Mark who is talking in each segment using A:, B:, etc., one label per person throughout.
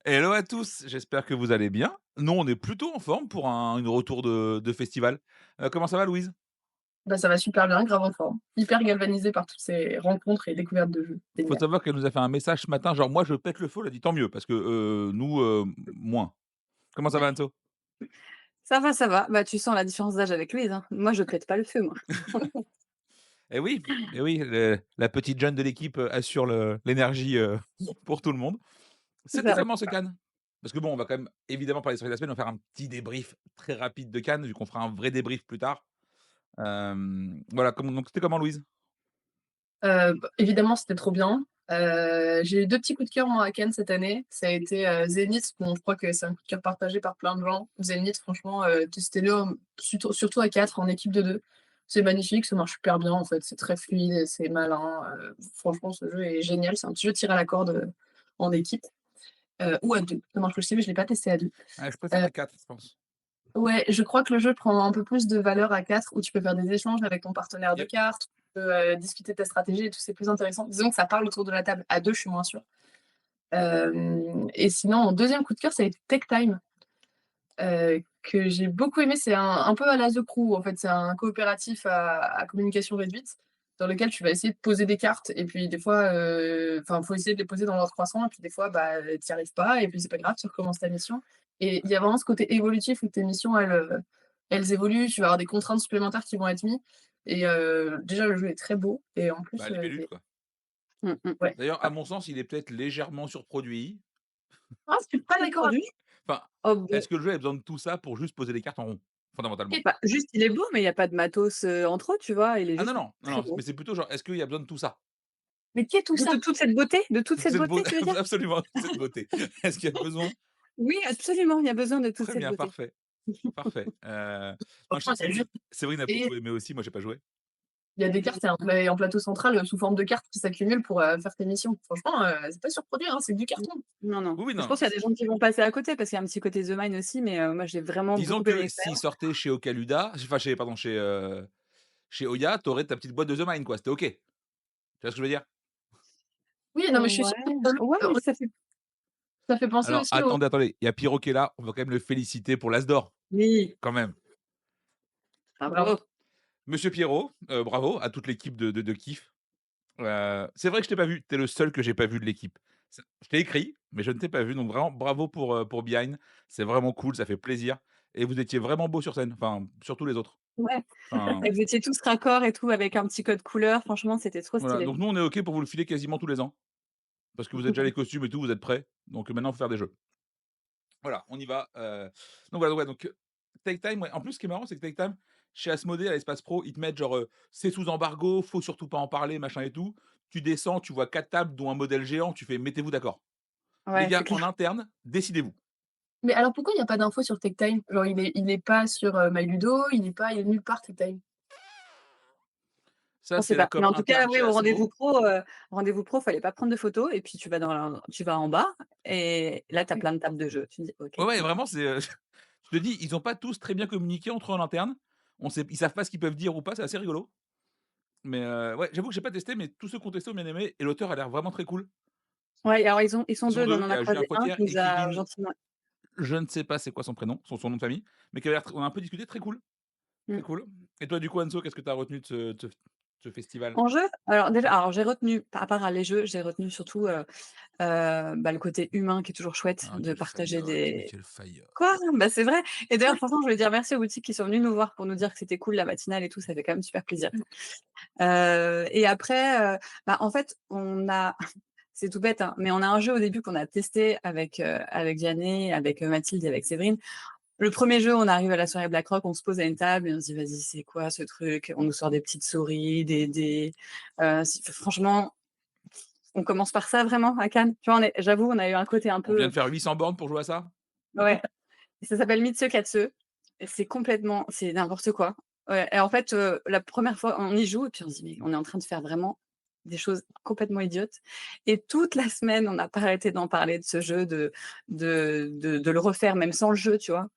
A: Hello à tous, j'espère que vous allez bien. Nous, on est plutôt en forme pour une retour de festival. Comment ça va Louise?
B: Bah, ça va super bien, grave en forme. Hyper galvanisée par toutes ces rencontres et découvertes de jeux.
A: Faut
B: Génial.
A: savoir qu'elle nous a fait un message ce matin, genre: «Moi je pète le feu», elle a dit: «Tant mieux» parce que, nous, moins. Comment ça va Anso?
C: Ça va. Bah, tu sens la différence d'âge avec Louise, hein. Moi, je pète pas le feu, moi.
A: Eh oui, eh oui, la petite jeune de l'équipe, assure l'énergie, pour tout le monde.
C: C'est
A: C'était
C: ça.
A: comment ce Cannes? Parce que bon, on va quand même évidemment parler sur la semaine, on va faire un petit débrief très rapide de Cannes, vu qu'on fera un vrai débrief plus tard. Voilà, donc c'était comment Louise?
B: Bah, évidemment, c'était trop bien. J'ai eu 2 petits coups de cœur, moi, à Cannes cette année. Ça a été, Zénith. Bon, je crois que c'est un coup de cœur partagé par plein de gens. Zénith, franchement, testez-le, surtout à 4 en équipe de 2. C'est magnifique, ça marche super bien, en fait. C'est très fluide, c'est malin. Franchement, ce jeu est génial. C'est un petit jeu de tir à la corde, en équipe, ou à 2. Ça marche aussi, mais je l'ai pas testé à 2.
A: Ah, je préfère à 4, je pense.
B: Ouais, je crois que le jeu prend un peu plus de valeur à 4, où tu peux faire des échanges avec ton partenaire de
A: Yep.
B: cartes, tu peux, discuter de ta stratégie et tout, c'est plus intéressant. Disons que ça parle autour de la table. À 2, je suis moins sûre. Et sinon, mon deuxième coup de cœur, ça a été Tech Time, que j'ai beaucoup aimé. C'est un peu à la The Crew, en fait. C'est un coopératif à communication réduite, dans lequel tu vas essayer de poser des cartes et puis des fois, enfin, faut essayer de les poser dans l'ordre croissant et puis des fois, bah, tu y arrives pas et puis c'est pas grave, tu recommences ta mission et il y a vraiment ce côté évolutif où tes missions, elles évoluent. Tu vas avoir des contraintes supplémentaires qui vont être mises et déjà, le jeu est très beau et en
A: Bah,
B: plus,
A: libellule, quoi.
C: Mmh, mmh, mmh.
B: ouais.
A: D'ailleurs, à mon sens, il est peut-être légèrement surproduit.
B: Ah, je suis pas d'accord avec
C: Produit?
A: Enfin,
C: Oh bon,
A: est-ce que le jeu a besoin de tout ça pour juste poser les cartes en rond? Fondamentalement.
B: et
C: bah, juste, il est beau, mais il y a pas de matos, en trop, tu vois? Il est
A: Ah non,
C: juste
A: non, non,
C: très
A: non,
C: beau.
A: mais c'est plutôt genre, est-ce qu'il y a besoin de tout ça?
B: mais qu'est tout ça?
C: De toute cette beauté? De toute cette
A: Cette beau
C: beauté, tu veux dire?
A: absolument, cette beauté. Est-ce qu'il y a besoin?
C: Oui, absolument, il y a besoin de toute
A: Très
C: cette
A: bien,
C: beauté.
A: parfait, parfait. Non, je sais
B: Franchement,
A: que
B: c'est le jeu
A: Séverine a
B: et
A: beaucoup aimé aussi, moi j'ai pas joué.
B: il y a des cartes, c'est en plateau central, sous forme de cartes qui s'accumulent pour, faire tes missions. Franchement, c'est pas surproduit, hein, c'est du carton.
C: Non, non.
A: Oui, oui,
C: Je
A: non,
C: pense qu'il y a des gens qui vont passer à côté parce qu'il y a un petit côté The Mind aussi, mais moi, j'ai vraiment
A: disons
C: beaucoup aimé
A: que s'il
C: l'expérience.
A: sortait chez Ocaluda, enfin chez pardon, chez Oya, tu aurais ta petite boîte de The Mind, quoi, c'était OK. Tu vois ce que je veux dire?
B: Oui, non, mais je suis
C: Ouais,
B: sûre que
C: ouais, mais
B: ça fait penser
A: Alors
B: aussi au
A: attendez, attendez, il y a Pierrot qui est là, on va quand même le féliciter pour l'As d'or,
C: oui,
A: quand même.
B: bravo.
C: bravo.
A: Monsieur Pierrot, bravo à toute l'équipe de Kiff. C'est vrai que je t'ai pas vu, tu es le seul que j'ai pas vu de l'équipe. Je t'ai écrit, mais je ne t'ai pas vu, donc vraiment bravo pour Behind. C'est vraiment cool, ça fait plaisir et vous étiez vraiment beaux sur scène, enfin, surtout les autres.
C: Ouais,
A: Enfin,
C: et vous étiez tous raccords et tout avec un petit code couleur, franchement, c'était trop
A: voilà,
C: stylé.
A: donc nous on est OK pour vous le filer quasiment tous les ans, parce que vous avez déjà les costumes et tout, vous êtes prêts, donc maintenant faut faire des jeux. Voilà, on y va, donc voilà, ouais, donc Take Time, ouais. En plus, ce qui est marrant, c'est que Take Time, chez Asmodée, à l'Espace Pro, ils te mettent genre, «C'est sous embargo, faut surtout pas en parler», machin et tout. Tu descends, tu vois 4 tables, dont un modèle géant, tu fais: «Mettez-vous d'accord. Les
C: Ouais, c'est
A: gars, en
C: clair.
A: interne, décidez-vous».
B: Mais alors pourquoi il y a pas d'infos sur TechTime? Genre il est pas sur, MyLudo, il est nulle part TechTime?
A: Ça,
C: On sait
A: c'est la
C: pas. Mais
A: com
C: en tout cas,
A: interne
C: oui,
A: chez Asmo.
C: au rendez-vous pro, fallait pas prendre de photos et puis tu vas en bas et là, tu as
B: Oui.
C: plein de tables de jeux. Tu dis:
A: Ouais,
C: «OK,
A: ouais,
C: cool».
A: vraiment, c'est, je te dis, ils ont pas tous très bien communiqué entre eux en interne. Ils savent pas ce qu'ils peuvent dire ou pas, c'est assez rigolo. Mais, ouais, j'avoue que j'ai pas testé, mais tous ceux qui ont testé ont bien aimé et l'auteur a l'air vraiment très cool.
C: Ouais, alors ils sont
A: Ils sont
C: 2, on
A: 2,
C: en
A: il y
C: a
A: a Julien
C: croisé un
A: Potier
C: qui
A: et
C: nous a
A: Kevin,
C: gentiment
A: je ne sais pas c'est quoi son prénom, son nom de famille, mais qui a l'air on a un peu discuté, très cool, très
C: mmh.
A: cool. Et toi, du coup, Anso, qu'est-ce que tu as retenu de ce festival?
C: En jeu, alors j'ai retenu, à part les jeux, j'ai retenu surtout, bah, le côté humain qui est toujours chouette
A: Ah,
C: de
A: quelle
C: partager
A: faillotte, mais
C: des
A: quelle faillotte.
C: quoi? Bah, c'est vrai et d'ailleurs franchement, je voulais dire merci aux boutiques qui sont venues nous voir pour nous dire que c'était cool la matinale et tout, ça fait quand même super plaisir. Et après, bah, en fait, on a c'est tout bête, hein, mais on a un jeu au début qu'on a testé avec Vianney, avec, Mathilde et avec Séverine. Le premier jeu, on arrive à la soirée Black Rock, on se pose à une table et on se dit: «Vas-y, c'est quoi ce truc?» On nous sort des petites souris, des si franchement, on commence par ça vraiment à Cannes? Tu vois, j'avoue, on a eu un côté un
A: On vient
C: peu,
A: de faire 800 bornes pour jouer à ça?
C: ouais, ça s'appelle Mitsu Katsu et c'est n'importe quoi. Ouais et en fait, la première fois, on y joue et puis on se dit: «Mais on est en train de faire vraiment des choses complètement idiotes» et toute la semaine, on n'a pas arrêté d'en parler de ce jeu, de le refaire même sans le jeu, tu vois?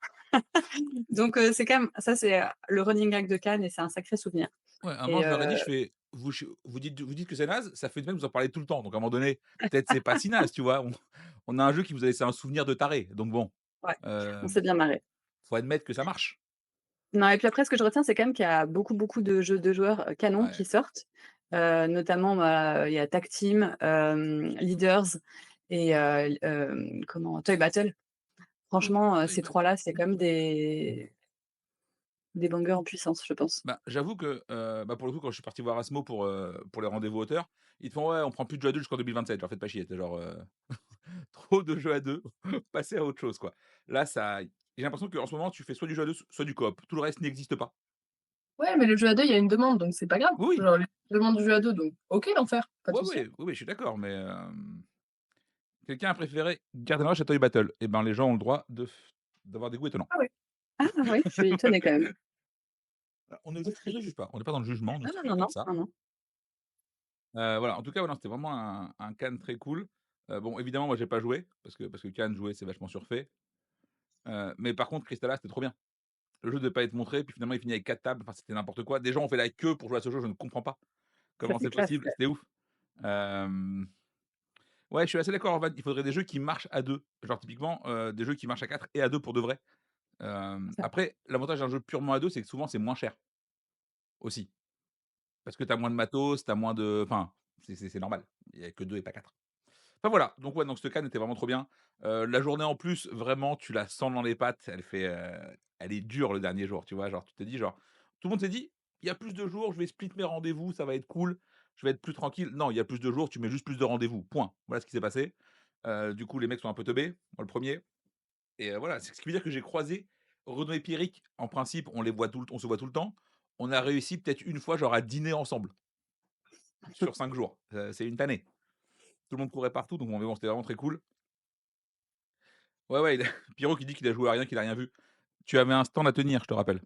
C: Donc c'est quand même ça, c'est, le running gag de Cannes et c'est un sacré souvenir
A: Ouais, à un moment,
C: et
A: je leur ai dit, je fais: vous dites que c'est naze, ça fait une semaine que vous en parlez tout le temps, donc à un moment donné, peut-être c'est pas si naze, tu vois? On a un jeu qui vous a laissé un souvenir de taré, donc bon,
C: Ouais, on
A: heu,
C: s'est bien marré.
A: faut admettre que ça marche.
C: Non et puis après ce que je retiens, c'est quand même qu'il y a beaucoup, beaucoup de jeux de joueurs, canons
A: Ouais.
C: qui sortent. Notamment, bah, il y a Tag Team, Leaders et comment? Toy Battle. Franchement,
A: Toy
C: ces
A: Battle.
C: 3 là, c'est quand même des bangers en puissance, je pense.
A: Bah, j'avoue que, bah, pour le coup, quand je suis parti voir Asmo pour les rendez-vous auteurs, ils te font: «Ouais, on prend plus de jeux à 2 jusqu'en 2027». Genre, faites pas chier. Tu genre, trop de jeux à 2, passez à autre chose, quoi. Là, ça j'ai l'impression qu'en ce moment, tu fais soit du jeu à 2, soit du coop. Tout le reste n'existe pas.
B: Ouais, mais le jeu à 2, il y a une demande, donc c'est pas grave.
A: Oui, oui.
B: Genre, les gens demandent du jeu à 2, donc OK d'en faire, pas de
A: Ouais,
B: souci.
A: ouais, oui, oui, je suis d'accord, mais quelqu'un a préféré Garden Rush à Toy Battle. Et ben, les gens ont le droit d'avoir des goûts étonnants.
B: Ah ouais.
C: Ah oui, je suis étonnée quand même.
A: On ne juge pas, on n'est pas dans le jugement, nous,
C: Ah
A: c'est
C: non,
A: pas
C: non,
A: comme
C: non,
A: ça.
C: non, non.
A: Voilà, en tout cas, ouais, non, c'était vraiment un Cannes très cool. Bon, évidemment, moi, j'ai pas joué parce que Cannes jouer, c'est vachement surfait. Mais par contre, Crystalla, c'était trop bien. Le jeu devait pas être montré, puis finalement, il finit avec 4 tables, enfin, c'était n'importe quoi. Des gens ont fait la queue pour jouer à ce jeu, je ne comprends pas
C: Ça
A: comment
C: c'est
A: c'est
C: classe,
A: possible,
C: ouais.
A: c'était ouf. Hem, ouais, je suis assez d'accord, en fait, il faudrait des jeux qui marchent à 2. Genre typiquement, des jeux qui marchent à 4 et à 2 pour de vrai.
C: Ça
A: Après, l'avantage d'un jeu purement à 2, c'est que souvent, c'est moins cher aussi. Parce que tu as moins de matos, tu as moins de enfin, c'est normal. Il y a que 2 et pas 4. Enfin voilà, donc ouais, donc ce Cannes était vraiment trop bien. La journée en plus, vraiment, tu la sens dans les pattes, elle est dure le dernier jour, tu vois? Genre, tu te dis genre tout le monde s'est dit: «Il y a plus de jours, je vais split mes rendez-vous, ça va être cool, je vais être plus tranquille». Non, il y a plus de jours, tu mets juste plus de rendez-vous, point. Voilà ce qui s'est passé. Du coup, les mecs sont un peu teubés, moi le premier. Et voilà, c'est ce qui veut dire que j'ai croisé Renaud et Pierrick, en principe, on se voit tout le temps. On a réussi peut-être une fois, genre à dîner ensemble, sur 5 jours. C'est une tannée. Tout le monde courait partout, donc bon, mais bon, c'était vraiment très cool. Ouais, ouais, il a Pierrot qui dit qu'il a joué à rien, qu'il a rien vu. Tu avais un stand à tenir, je te rappelle.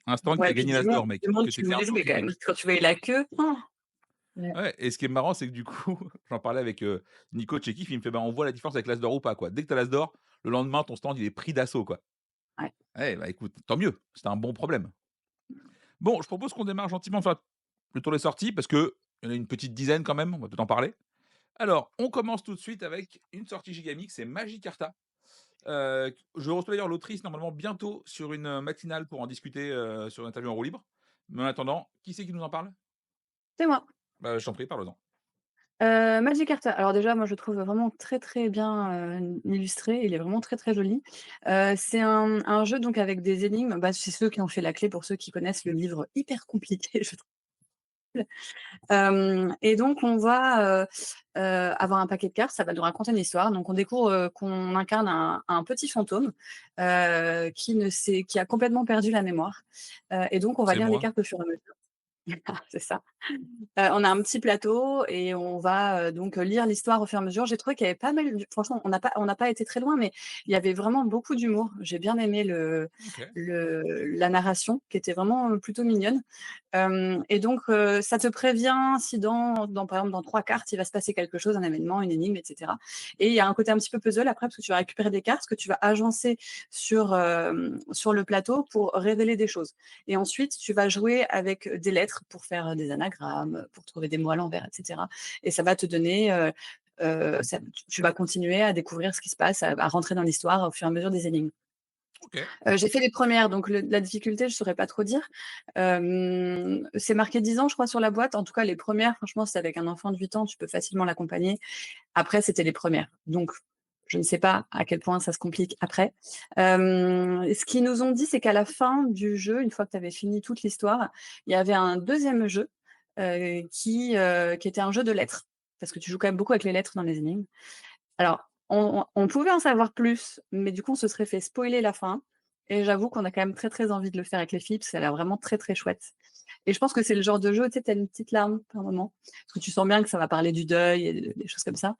A: Un stand qui
C: ouais,
A: a
C: puis
A: gagné l'As-d'or,
C: du
A: mec,
C: monde
A: que tu
C: qui
A: étais un
C: voulait
A: peu
C: jouer quand même.
A: ridicule.
C: Quand tu voyais la queue, ouais.
A: Ouais, et ce qui est marrant, c'est que du coup, j'en parlais avec, Nico de chez Kif, il me fait: «Bah, on voit la différence avec l'As-d'or ou pas, quoi. Dès que tu as l'As-d'or, le lendemain, ton stand, il est pris d'assaut, quoi».
C: Ouais.
A: Ouais, bah, écoute, tant mieux, c'est un bon problème. Bon, je propose qu'on démarre gentiment, enfin, le tour des sorties, parce qu'il y en a une petite dizaine quand même, on va peut-être en parler. Alors, on commence tout de suite avec une sortie Gigamix, c'est Magicarta. Je reçois d'ailleurs l'autrice normalement bientôt sur une, matinale pour en discuter, sur une interview en roue libre. Mais en attendant, qui c'est qui nous en parle?
C: C'est moi.
A: Bah, je t'en prie, parle-en.
C: Magikarta, alors déjà, moi, je le trouve vraiment très, très bien, illustré. Il est vraiment très, très joli. C'est un jeu donc avec des énigmes. Bah, c'est ceux qui ont fait la clé pour ceux qui connaissent le livre hyper compliqué, je trouve. Et donc on va, avoir un paquet de cartes, ça va nous raconter une histoire. Donc on découvre, qu'on incarne un petit fantôme, qui a complètement perdu la mémoire. Et donc on va
A: C'est
C: lire les
A: moi.
C: cartes au fur et à mesure. C'est ça. On a un petit plateau et on va, donc lire l'histoire au fur et à mesure. J'ai trouvé qu'il y avait pas mal d'hu franchement, on n'a pas été très loin, mais il y avait vraiment beaucoup d'humour. J'ai bien aimé
A: OK.
C: la narration qui était vraiment, plutôt mignonne. Et donc ça te prévient si par exemple, dans 3 cartes, il va se passer quelque chose, un événement, une énigme et cetera. Et il y a un côté un petit peu puzzle après parce que tu vas récupérer des cartes que tu vas agencer sur le plateau pour révéler des choses. Et ensuite, tu vas jouer avec des lettres pour faire des anagrammes, pour trouver des mots à l'envers, et cetera. Et ça va te donner, ça tu vas continuer à découvrir ce qui se passe, à rentrer dans l'histoire au fur et à mesure des énigmes.
A: OK.
C: J'ai fait les premières, donc la difficulté, je saurais pas trop dire. C'est marqué 10 ans, je crois, sur la boîte. En tout cas, les premières, franchement, c'est avec un enfant de 8 ans, tu peux facilement l'accompagner. Après, c'était les premières. Donc je ne sais pas à quel point ça se complique après. Ce qu'ils nous ont dit, c'est qu'à la fin du jeu, une fois que tu avais fini toute l'histoire, il y avait un deuxième jeu, qui était un jeu de lettres. Parce que tu joues quand même beaucoup avec les lettres dans les énigmes. Alors, on pouvait en savoir plus, mais du coup, on se serait fait spoiler la fin et j'avoue qu'on a quand même très, très envie de le faire avec les filles parce que ça a l'air vraiment très, très chouette et je pense que c'est le genre de jeu, tu sais, tu as une petite larme par moment parce que tu sens bien que ça va parler du deuil et des choses comme ça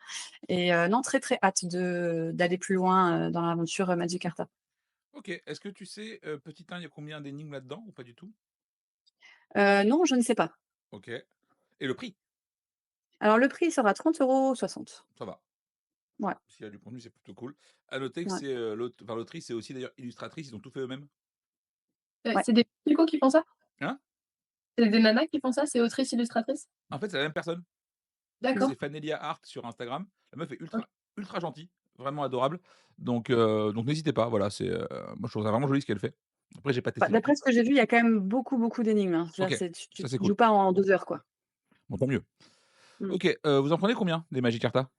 C: et non, très, très hâte d'aller plus loin, dans l'aventure, Magikarta.
A: OK. Est-ce que tu sais, petit 1, il y a combien d'énigmes là-dedans ou pas du tout?
C: Non, je ne sais pas.
A: OK. Et le prix?
C: Alors le prix sera 30,60 €.
A: Ça va.
C: Ouais,
A: S'il y a du contenu, c'est plutôt cool. À noter que
C: ouais,
A: c'est, l'autrice, c'est aussi d'ailleurs illustratrice, ils ont tout fait eux-mêmes.
C: ouais.
B: C'est des petits qui font ça?
A: Hein?
B: C'est des nanas qui font ça? C'est autrices illustratrices?
A: En fait, c'est la même personne.
C: Mmh.
B: D'accord.
A: C'est Fanelia Art sur Instagram. La meuf est
B: OK.
A: ultra gentille, vraiment adorable. Donc n'hésitez pas, voilà, moi je trouve ça vraiment joli ce qu'elle fait. Après j'ai pas
C: Bah,
A: testé non plus.
C: d'après ce que j'ai vu, il y a quand même beaucoup, beaucoup d'énigmes, hein. Je veux dire,
A: OK,
C: c'est tu
A: ça c'est cool.
C: joues pas en 2 heures, quoi.
A: Bon tant mieux.
C: Mmh.
A: OK, vous en prenez combien des Magicarta?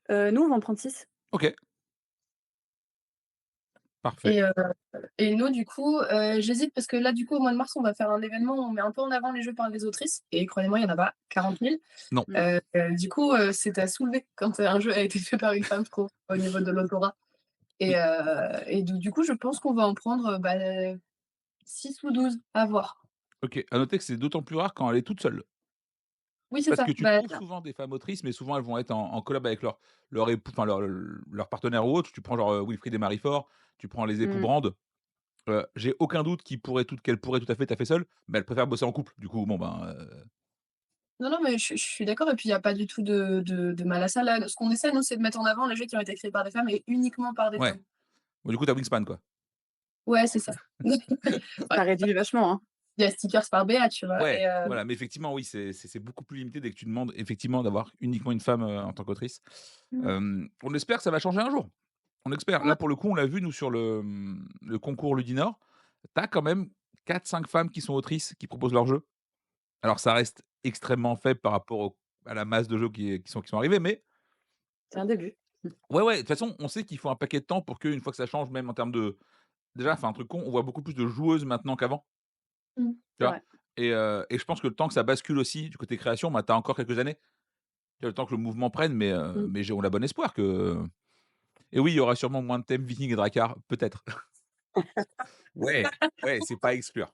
C: Nous, on va en prendre 6.
A: OK, parfait.
B: Et et nous, du coup, j'hésite parce que là, du coup, au mois de mars, on va faire un événement où on met un peu en avant les jeux par les autrices et croyez-moi, il y en a pas 40 000.
A: Non.
C: Mmh.
B: Du coup, c'est à soulever quand, un jeu a été fait par une femme, je trouve, au niveau de l'autorat
A: Oui.
B: et du coup, je pense qu'on va en prendre, 6 ou 12 à voir.
A: OK, à noter que c'est d'autant plus rare quand elle est toute seule.
B: Oui, c'est
A: Parce
B: ça.
A: que tu
B: Bah,
A: trouves souvent des femmes autrices, mais souvent elles vont être en collab avec leur époux, enfin leur partenaire ou autre. Tu prends genre, Wilfried et Marie-Fort, tu prends les époux
C: Mmh.
A: Brand, j'ai aucun doute qu'elle pourrait tout à fait taffer seule, mais elle préfère bosser en couple. Du coup, bon ben,
B: non, non, mais je suis d'accord et puis il y a pas du tout de mal à ça. Là, ce qu'on essaie, nous, c'est de mettre en avant les jeux qui ont été créés par des femmes et uniquement par des
A: ouais.
B: femmes.
A: Bon, du coup, tu Wingspan, quoi.
B: Ouais, c'est ça. Ouais,
C: Ça réduit vachement, hein.
B: il y a Stickers par Béa, tu vois?
A: Ouais,
B: Et
A: voilà, mais effectivement, oui, c'est beaucoup plus limité dès que tu demandes effectivement d'avoir uniquement une femme, en tant qu'autrice.
B: mmh,
A: On espère que ça va changer un jour. On espère.
B: ouais,
A: Là, pour le coup, on l'a vu, nous, sur le concours Ludinor. Tu as quand même 4-5 femmes qui sont autrices, qui proposent leurs jeux. Alors ça reste extrêmement faible par rapport à la masse de jeux qui sont arrivés, mais
C: C'est un début.
A: ouais, ouais, de toute façon, on sait qu'il faut un paquet de temps pour qu'une fois que ça change, même en termes de déjà, enfin, un truc con, on voit beaucoup plus de joueuses maintenant qu'avant,
B: mmh,
A: tu
C: C'est
A: vois?
C: vrai.
A: Et je pense que le temps que ça bascule aussi du côté création, bah, tu as encore quelques années. Tu as le temps que le mouvement prenne,
C: Mmh.
A: mais j'ai on a bon espoir que et oui, il y aura sûrement moins de thèmes Viking et Drakkar, peut-être. Ouais, ouais, c'est pas à exclure.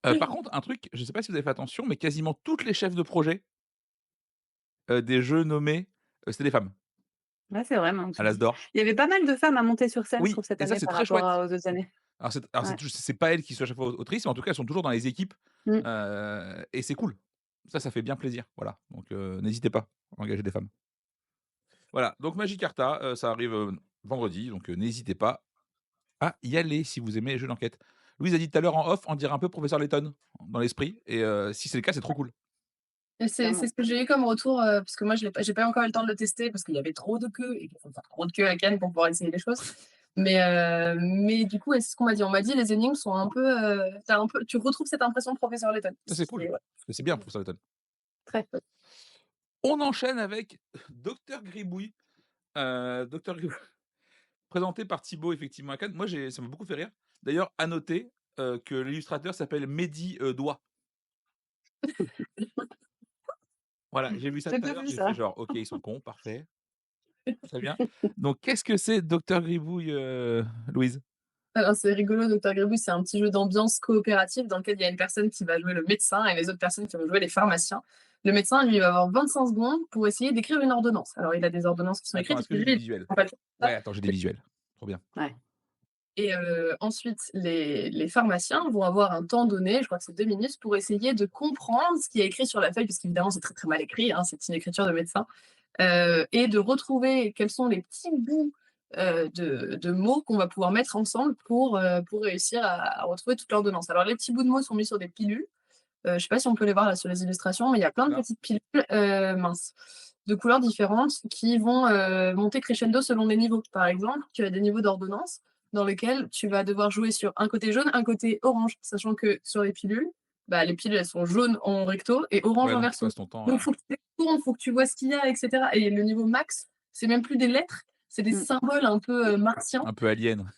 A: Par contre, un truc, je sais pas si vous avez fait attention, mais quasiment toutes les chefs de projet, des jeux nommés, c'était des femmes,
C: Ouais, c'est vrai, maintenant que
A: à
C: tu le dis.
A: l'Asdor.
C: Il y avait pas mal de femmes à monter sur scène, je
A: Oui
C: trouve, cette
A: et ça,
C: année
A: c'est
C: par
A: très
C: rapport
A: chouette.
C: à aux autres années.
A: Alors
C: Ouais.
A: c'est pas elles qui sont à chaque fois autrices, mais en tout cas, elles sont toujours dans les équipes,
C: Mmh.
A: et c'est cool. Ça fait bien plaisir, voilà, donc n'hésitez pas à engager des femmes. Voilà, donc Magicarta, ça arrive, vendredi, donc n'hésitez pas à y aller si vous aimez les jeux d'enquête. Louise a dit tout à l'heure en off, on dirait un peu Professeur Layton dans l'esprit et si c'est le cas, c'est trop cool.
B: et c'est
C: Clairement.
B: ce que j'ai eu comme retour, parce que moi j'ai pas encore eu le temps de le tester parce qu'il y avait trop de queues et qu'il faut faire trop de queues à Cannes pour pouvoir essayer les choses. Mais du coup, ouais, c'est ce qu'on m'a dit. On m'a dit: «Les énigmes sont un peu, tu retrouves cette impression de Professeur Layton».
A: Ça, c'est cool,
B: C'est ouais,
A: parce que c'est bien Professeur Layton.
C: Très.
A: On enchaîne avec Docteur Gribouille, Docteur Gribouille présenté par Thibaut effectivement à Cannes. Moi j'ai ça m'a beaucoup fait rire. D'ailleurs à noter, que l'illustrateur s'appelle Mehdi, Doigt. Voilà, j'ai vu ça
C: J'ai
A: tout à
C: pas
A: l'heure,
C: vu
A: j'ai fait
C: ça.
A: genre: «OK, ils sont cons, parfait, très bien». Donc qu'est-ce que c'est Docteur Gribouille, Louise?
B: alors c'est rigolo, Docteur Gribouille, c'est un petit jeu d'ambiance coopérative dans lequel il y a une personne qui va jouer le médecin et les autres personnes qui vont jouer les pharmaciens. Le médecin, lui, va avoir 25 secondes pour essayer d'écrire une ordonnance. Alors il a des ordonnances qui sont
A: Attends,
B: écrites et
A: est-ce que
B: puis
A: j'ai
B: lui,
A: des
B: il
A: visuels?
B: en fait ça.
A: Ouais, attends, j'ai des visuels. Trop bien.
C: Ouais.
B: Et ensuite, les pharmaciens vont avoir un temps donné, je crois que c'est 2 minutes, pour essayer de comprendre ce qui est écrit sur la feuille, puisqu'évidemment, c'est très, très mal écrit, hein, c'est une écriture de médecin, et de retrouver quels sont les petits bouts, de mots qu'on va pouvoir mettre ensemble pour réussir à retrouver toute l'ordonnance. Alors les petits bouts de mots sont mis sur des pilules, je sais pas si on peut les voir là sur les illustrations, mais il y a plein de
A: Non?
B: petites pilules, minces, de couleurs différentes qui vont, monter crescendo selon les niveaux. Par exemple, tu as des niveaux d'ordonnance dans lesquels tu vas devoir jouer sur un côté jaune, un côté orange, sachant que sur les pilules, bah, les pilules, elles sont jaunes en recto et orange
A: Ouais,
B: en
A: donc tu
B: verso.
A: passes ton temps
B: Donc
A: à
B: faut que tu tournes, faut que tu vois ce qu'il y a et cetera et le niveau max, c'est même plus des lettres, c'est des
C: Mmh.
B: symboles un peu, martiens.
A: un peu alien.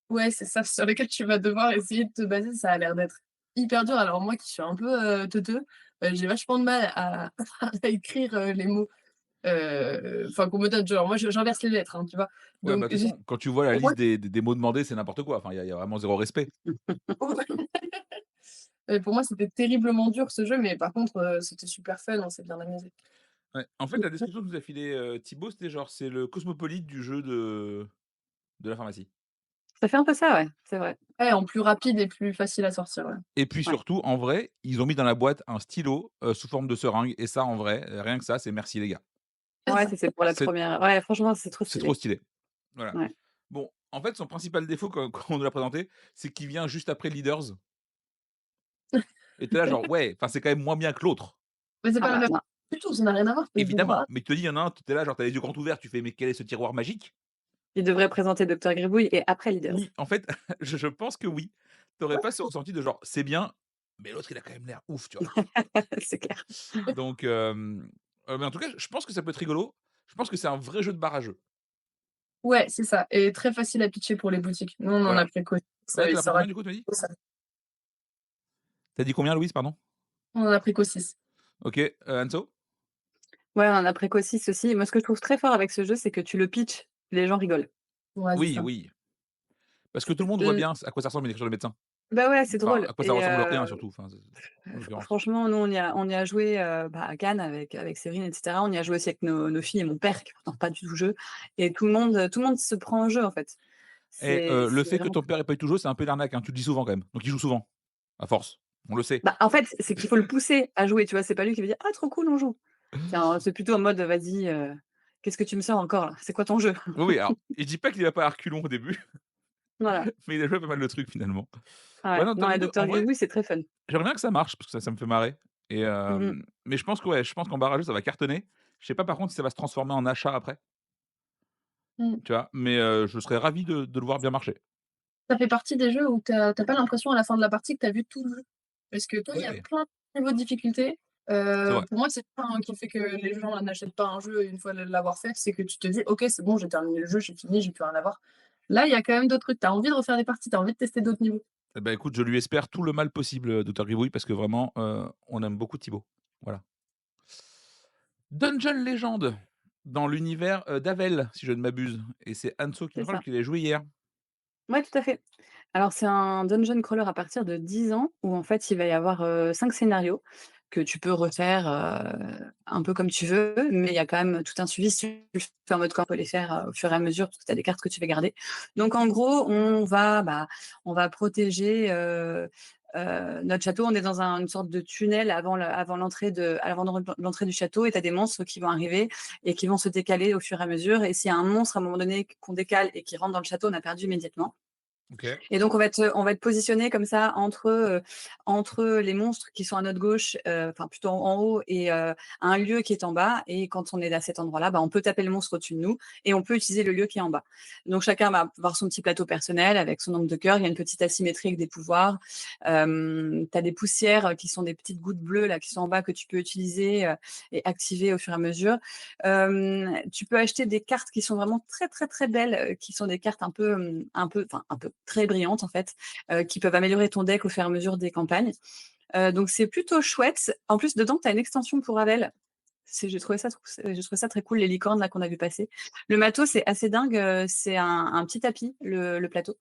B: Ouais, c'est ça, sur lesquels tu vas devoir essayer de te baser. Ça a l'air d'être hyper dur. Alors moi qui suis un peu, teuteux, j'ai vachement de mal à à écrire, les mots, enfin qu'on me donne. Genre moi j'inverse les lettres, hein, tu vois?
A: Ouais,
B: Donc
A: bah, de toute
B: j'ai
A: façon, quand tu vois la
B: pour moi
A: liste des mots demandés, c'est n'importe quoi. Enfin, il y a vraiment zéro respect.
B: pour moi c'était terriblement dur ce jeu, mais par contre, c'était super fun, on s'est bien amusés.
A: Ouais. En fait, la description que nous a filé, Thibaut, c'était genre, c'est le cosmopolite du jeu de la pharmacie.
C: Ça fait un peu ça, ouais, c'est vrai.
B: Ouais, en plus rapide et plus facile à sortir, ouais.
A: Et puis
C: Ouais.
A: surtout, en vrai, ils ont mis dans la boîte un stylo, sous forme de seringue et ça, en vrai, rien que ça, c'est merci les gars.
C: Ouais, ça c'est pour la
A: C'est
C: première. Ouais, franchement, c'est trop
A: c'est trop
C: stylé.
A: stylé. Voilà.
C: Ouais.
A: Bon, en fait, son principal défaut quand on nous l'a présenté, c'est qu'il vient juste après Leaders et tu es là genre: «Ouais, enfin, c'est quand même moins bien que l'autre».
B: Mais c'est
C: Ah
B: pas la
C: bah,
B: même
C: non,
B: du tout, ça n'a rien à voir. Mais bon,
A: Évidemment,
B: voilà.
A: mais tu te dis, il y en a un, tu es là, genre, tu as les yeux grands ouverts, tu fais: «Mais quel est ce tiroir magique?»
C: il devrait présenter Docteur Gribouille et après Leaders.
A: Oui, en fait, je pense que oui. Tu aurais pas ce ressenti de genre: «C'est bien, mais l'autre, il a quand même l'air ouf», tu vois?
C: C'est clair.
A: Donc mais en tout cas, je pense que ça peut être rigolo. Je pense que c'est un vrai jeu de barrageux.
B: Ouais, c'est ça et très facile à pitcher pour les boutiques. Nous, on en a
A: Voilà.
B: pris quoi?
A: Ouais,
B: Ça
A: tu
B: il
A: l'as pris
B: sera
A: combien du coup, tu m'as dit?
B: ça.
A: Tu as dit combien Louise, pardon?
B: On en a pris qu'au 6.
C: Mmh.
A: OK, Anso?
C: Ouais, on en a préco 6 aussi. Moi, ce que je trouve très fort avec ce jeu, c'est que tu le pitches, les gens rigolent.
B: Ouais, c'est
A: Oui,
B: ça.
A: oui, parce que tout le monde voit
C: L
A: bien à quoi ça ressemble une écriture de médecin.
C: Bah, ouais, c'est
A: Enfin,
C: drôle
A: à quoi ça
C: et
A: ressemble le T1 surtout, enfin, en
C: Fr
A: l'occurrence.
C: franchement, nous, on y a joué, bah, à Cannes avec Séverine et cetera. On y a joué aussi avec nos filles et mon père qui est pourtant pas du tout jeu et tout le monde se prend au jeu, en fait.
A: Et le
C: C'est
A: fait que
C: vraiment
A: ton
C: cool.
A: père ait pas eu tout jeu, c'est un peu l'arnaque, hein, tu le dis souvent quand même. Donc il joue souvent, à force, on le sait.
C: Bah, en fait, c'est qu'il faut le pousser à jouer, tu vois? C'est pas lui qui va dire: «Ah trop cool, on joue». C'est plutôt en mode: «Vas-y, qu'est-ce que tu me sors encore là? C'est quoi ton jeu?»
A: Oui, oui, alors, je dis pas qu'il va pas à reculons au début,
C: Voilà.
A: mais il a joué à pas mal de trucs finalement. Ouais,
C: Ouais.
A: non,
C: Non,
A: Docteur
C: et
A: Gribouille, en
C: Docteur
A: vrai,
C: Gribouille, c'est très fun.
A: j'aimerais bien que ça marche parce que ça me fait marrer et
C: Mmh mh.
A: mais je pense que ouais, je pense qu'en barrageux, ça va cartonner. Je sais pas par contre si ça va se transformer en achat après,
B: Mmh.
A: tu vois? Mais je serais ravi de le voir bien marcher.
B: Ça fait partie des jeux où tu as pas l'impression à la fin de la partie que tu as vu tout le jeu. Parce que quand il y a
A: Ouais,
B: plein de niveaux de difficulté,
A: c'est vrai.
B: pour moi, c'est ça, hein, qui fait que les gens n'achètent pas un jeu une fois l'avoir fait, c'est que tu te dis: «OK, c'est bon, j'ai terminé le jeu, j'ai fini, j'ai plus rien à voir». Là, il y a quand même d'autres trucs. Tu as envie de refaire des parties, tu as envie de tester d'autres niveaux.
A: Eh bah, écoute, je lui espère tout le mal possible, Docteur Gribouille, parce que vraiment, on aime beaucoup Thibaut. Voilà. Dungeon Legend, dans l'univers, d'Havel, si je ne m'abuse, et c'est Anso qui me
C: C'est
A: parle,
C: ça.
A: qu'il a joué hier.
C: Ouais, tout à fait. Alors c'est un dungeon crawler à partir de 10 ans où en fait il va y avoir, 5 scénarios que tu peux refaire, un peu comme tu veux, mais il y a quand même tout un suivi. Si tu le fais en mode camp, on peut les faire, au fur et à mesure parce que tu as des cartes que tu vas garder. Donc en gros, on va protéger, notre château. On est dans une sorte de tunnel avant l'entrée du château et tu as des monstres qui vont arriver et qui vont se décaler au fur et à mesure et s'il y a un monstre à un moment donné qu'on décale et qui rentre dans le château, on a perdu immédiatement.
A: OK.
C: Et donc on va être positionné comme ça entre les monstres qui sont à notre gauche, enfin plutôt en haut et un lieu qui est en bas et quand on est à cet endroit-là, bah, on peut taper le monstre au-dessus de nous et on peut utiliser le lieu qui est en bas. Donc chacun va avoir son petit plateau personnel avec son nombre de cœurs. Il y a une petite asymétrie avec des pouvoirs. Tu as des poussières, qui sont des petites gouttes bleues là, qui sont en bas que tu peux utiliser, et activer au fur et à mesure. Tu peux acheter des cartes qui sont vraiment très, très, très belles, qui sont des cartes un peu très brillantes en fait, qui peuvent améliorer ton deck au fur et à mesure des campagnes. Donc c'est plutôt chouette. En plus, dedans, tu as une extension pour Ravel. J'ai trouvé ça très cool, les licornes là qu'on a vu passer. Le matos, c'est assez dingue, c'est un petit tapis, le plateau.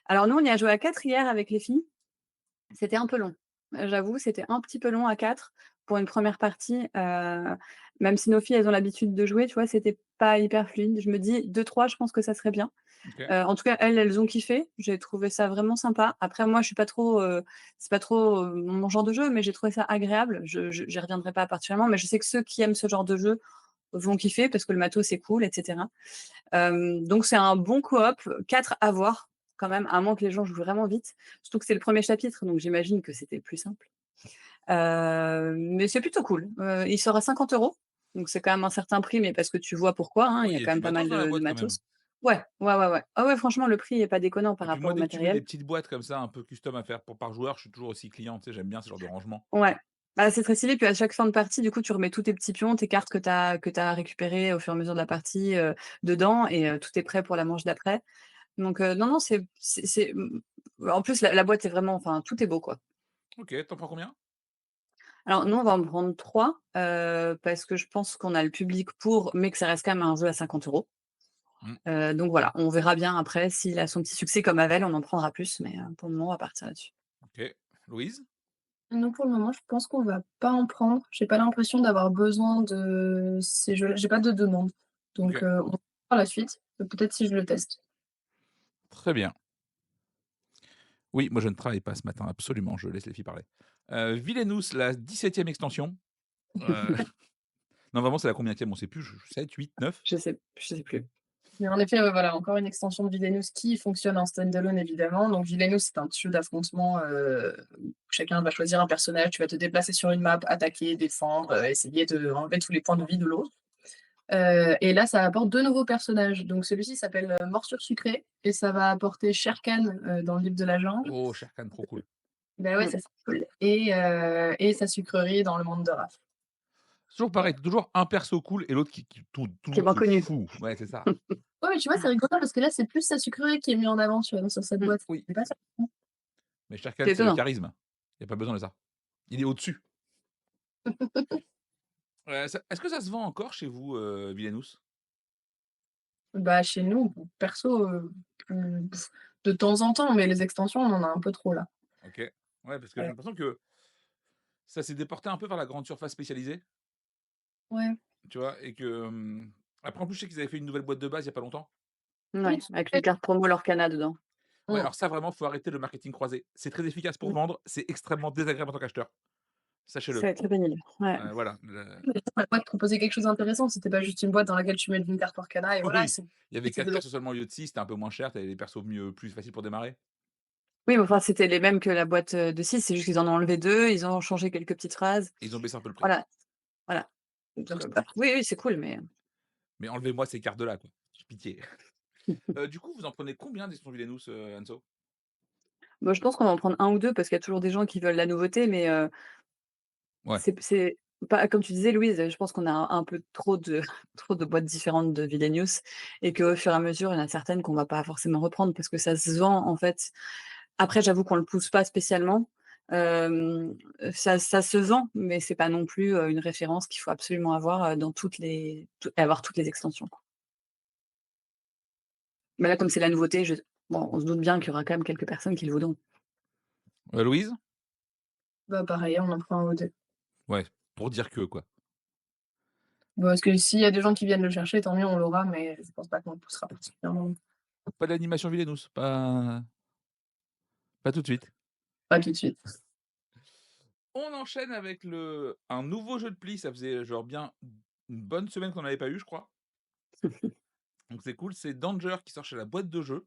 C: Alors nous, on y a joué à 4 hier avec les filles. C'était un peu long. J'avoue, c'était un petit peu long à 4 pour une première partie, même si nos filles, elles ont l'habitude de jouer, tu vois? C'était pas hyper fluide. Je me dis 2-3, je pense que ça serait bien.
A: OK.
C: En tout cas, elles ont kiffé. J'ai trouvé ça vraiment sympa. Après moi, je suis pas trop, c'est pas trop, mon genre de jeu, mais j'ai trouvé ça agréable. Je j'y reviendrai pas particulièrement, mais je sais que ceux qui aiment ce genre de jeu vont kiffer parce que le matos, c'est cool et cetera. Donc c'est un bon coop, 4 à voir quand même, à moins que les gens jouent vraiment vite. Surtout que c'est le premier chapitre, donc j'imagine que c'était plus simple. Mais c'est plutôt cool. Il sort à 50 €, donc c'est quand même un certain prix, mais parce que tu vois pourquoi, hein,
A: Oui,
C: il y
A: il
C: a
A: y a
C: quand
A: du
C: même pas mal
A: matos dans la
C: de
A: boîte quand même.
C: matos. Ouais, ouais, ouais, ouais. Ah ouais, franchement, le prix est pas déconnant par
A: Et puis
C: rapport
A: moi,
C: au
A: dès que tu mets des
C: matériel.
A: petites boîtes comme ça, un peu custom à faire pour par joueur, je suis toujours aussi client, tu sais, j'aime bien ce genre de rangement.
C: Ouais. Bah, c'est très stylé, puis à chaque fin de partie, du coup, tu remets tous tes petits pions, tes cartes que tu as récupérées au fur et à mesure de la partie, dedans et tout est prêt pour la manche d'après. Donc non, non, en plus la boîte est vraiment enfin tout est beau, quoi.
A: OK, tu prends combien?
C: Alors nous, on va en prendre 3 parce que je pense qu'on a le public pour, mais que ça reste quand même un jeu à 50 €.
A: Mmh,
C: Donc voilà, on verra bien après s'il a son petit succès comme Havel, on en prendra plus, mais pour le moment, on va partir là-dessus.
A: OK. Louise?
B: Non, pour le moment, je pense qu'on va pas en prendre. J'ai pas l'impression d'avoir besoin de ces jeux-là. J'ai pas de demande. Donc,
A: OK,
B: on verra la suite. Peut-être si je le teste.
A: très bien. Oui, moi je ne travaille pas ce matin, absolument, je laisse les filles parler. Villainous, la 17e extension, heu, non vraiment c'est la combienième? On sait plus, 7, 8, 9.
C: Je sais plus.
B: Mais en effet, ouais, voilà, encore une extension de Villainous qui fonctionne en stand-alone évidemment. Donc Villainous, c'est un petit jeu d'affrontement, où chacun va choisir un personnage, tu vas te déplacer sur une map, attaquer, défendre, essayer de enlever tous les points de vie de l'autre. Et là, ça apporte 2 nouveaux personnages. Donc celui-ci s'appelle, Morsure Sucrée et ça va apporter Shere Khan, dans le livre de la jungle.
A: Oh, Shere Khan, trop cool.
B: Bah ouais,
C: Mmh.
B: ça c'est cool et sa sucrerie dans le monde de Raph.
A: C'est toujours pareil,
B: Voilà.
A: toujours un perso cool et l'autre qui tout le
C: Qui est
A: monde
C: moins
A: se
C: connu.
A: fout. Ouais, c'est ça.
B: Ouais, mais tu vois, c'est rigolo parce que là, c'est plus sa sucrerie qui est mis en avant, tu vois, sur cette
C: Mmh.
B: boîte.
A: Oui,
B: C'est pas ça.
A: mais Shere Khan,
C: C'est
A: c'est le
C: étonnant.
A: charisme. Il y a pas besoin de ça. Il est au-dessus. Ça est-ce que ça se vend encore chez vous, Villainous?
B: Bah, chez nous, perso, de temps en temps, mais les extensions, on en a un peu trop là.
A: OK. Ouais, parce que j'ai
B: Ouais.
A: l'impression que ça s'est déporté un peu vers la grande surface spécialisée,
B: Ouais.
A: tu vois? Et que, après en plus, je sais qu'ils avaient fait une nouvelle boîte de base il y a pas longtemps.
B: Oui,
C: Ouais,
B: tout
C: avec
B: à
C: une
B: fait.
C: carte promo Lorcana dedans.
A: Ouais,
B: Mmh.
A: alors ça vraiment, faut arrêter le marketing croisé. C'est très efficace pour
C: Mmh.
A: vendre, c'est extrêmement désagréable en tant qu'acheteur. Sachez-le.
C: C'est très pénible. Ouais.
A: Voilà, le
B: La boîte proposait quelque chose d'intéressant, c'était pas juste une boîte dans laquelle tu mets une carte Arcana et voilà,
A: oui, il y avait
B: c'était
A: 4
B: drôle.
A: persos seulement au lieu de 6, c'était un peu moins cher, tu avais des persos mieux plus faciles pour démarrer.
C: Oui, mais enfin, c'était les mêmes que la boîte, de 6, c'est juste qu'ils en ont enlevé 2, ils ont changé quelques petites phrases.
A: Et ils ont baissé un peu le prix.
C: Voilà, voilà.
B: Donc
C: Donc
B: c'est
C: bah,
B: pas
C: oui, oui, c'est cool, mais
A: Mais enlevez-moi ces cartes-là, quoi. J'ai pitié. Du coup, vous en prenez combien des Sons Villainous, Anso?
C: moi, je pense qu'on va en prendre un ou 2 parce qu'il y a toujours des gens qui veulent la nouveauté, mais
A: Ouais.
C: c'est pas comme tu disais Louise, je pense qu'on a un peu trop de trop de boîtes différentes de Wildenius et qu'au fur et à mesure, il y en a certaines qu'on va pas forcément reprendre parce que ça se vend en fait. Après j'avoue qu'on le pousse pas spécialement, ça se vend, mais c'est pas non plus, une référence qu'il faut absolument avoir, dans avoir toutes les extensions, quoi. Mais là, comme c'est la nouveauté, bon, on se doute bien qu'il y aura quand même quelques personnes qui le voudront.
A: Louise?
B: bah, pareil, on en prend un ou 2.
A: Ouais, pour dire que, quoi.
B: Bah, parce que s'il y a des gens qui viennent le chercher, tant mieux, on l'aura, mais je pense pas qu'on le poussera particulièrement.
A: Pas d'animation Villainous, pas tout de suite.
B: Pas tout de suite.
A: On enchaîne avec un nouveau jeu de pli, ça faisait genre bien une bonne semaine qu'on n'avait pas eu, je crois. Donc c'est cool, c'est Danger qui sort chez la boîte de jeu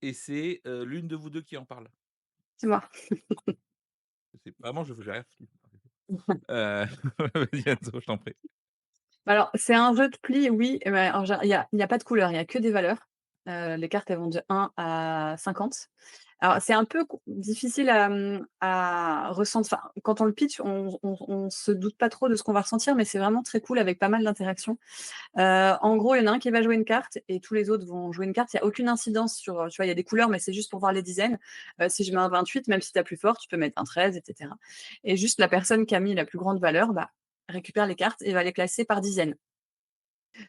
A: et c'est, l'une de vous 2 qui en parle.
C: C'est moi.
A: C'est vraiment je j'ai rien foutu. Vas-y Enzo, je t'en prie.
C: Bah, alors, c'est un jeu de pli, oui, mais alors il y a pas de couleur, il y a que des valeurs. Les cartes, elles vont de 1 à 50. Alors, c'est un peu difficile à ressentir. Enfin, quand on le pitch, on se doute pas trop de ce qu'on va ressentir, mais c'est vraiment très cool avec pas mal d'interactions. En gros, il y en a un qui va jouer une carte et tous les autres vont jouer une carte. Il y a aucune incidence sur, tu vois, il y a des couleurs, mais c'est juste pour voir les dizaines. Si je mets un 28, même si tu as plus fort, tu peux mettre un 13, et cetera. Et juste la personne qui a mis la plus grande valeur, bah, récupère les cartes et va les classer par dizaines.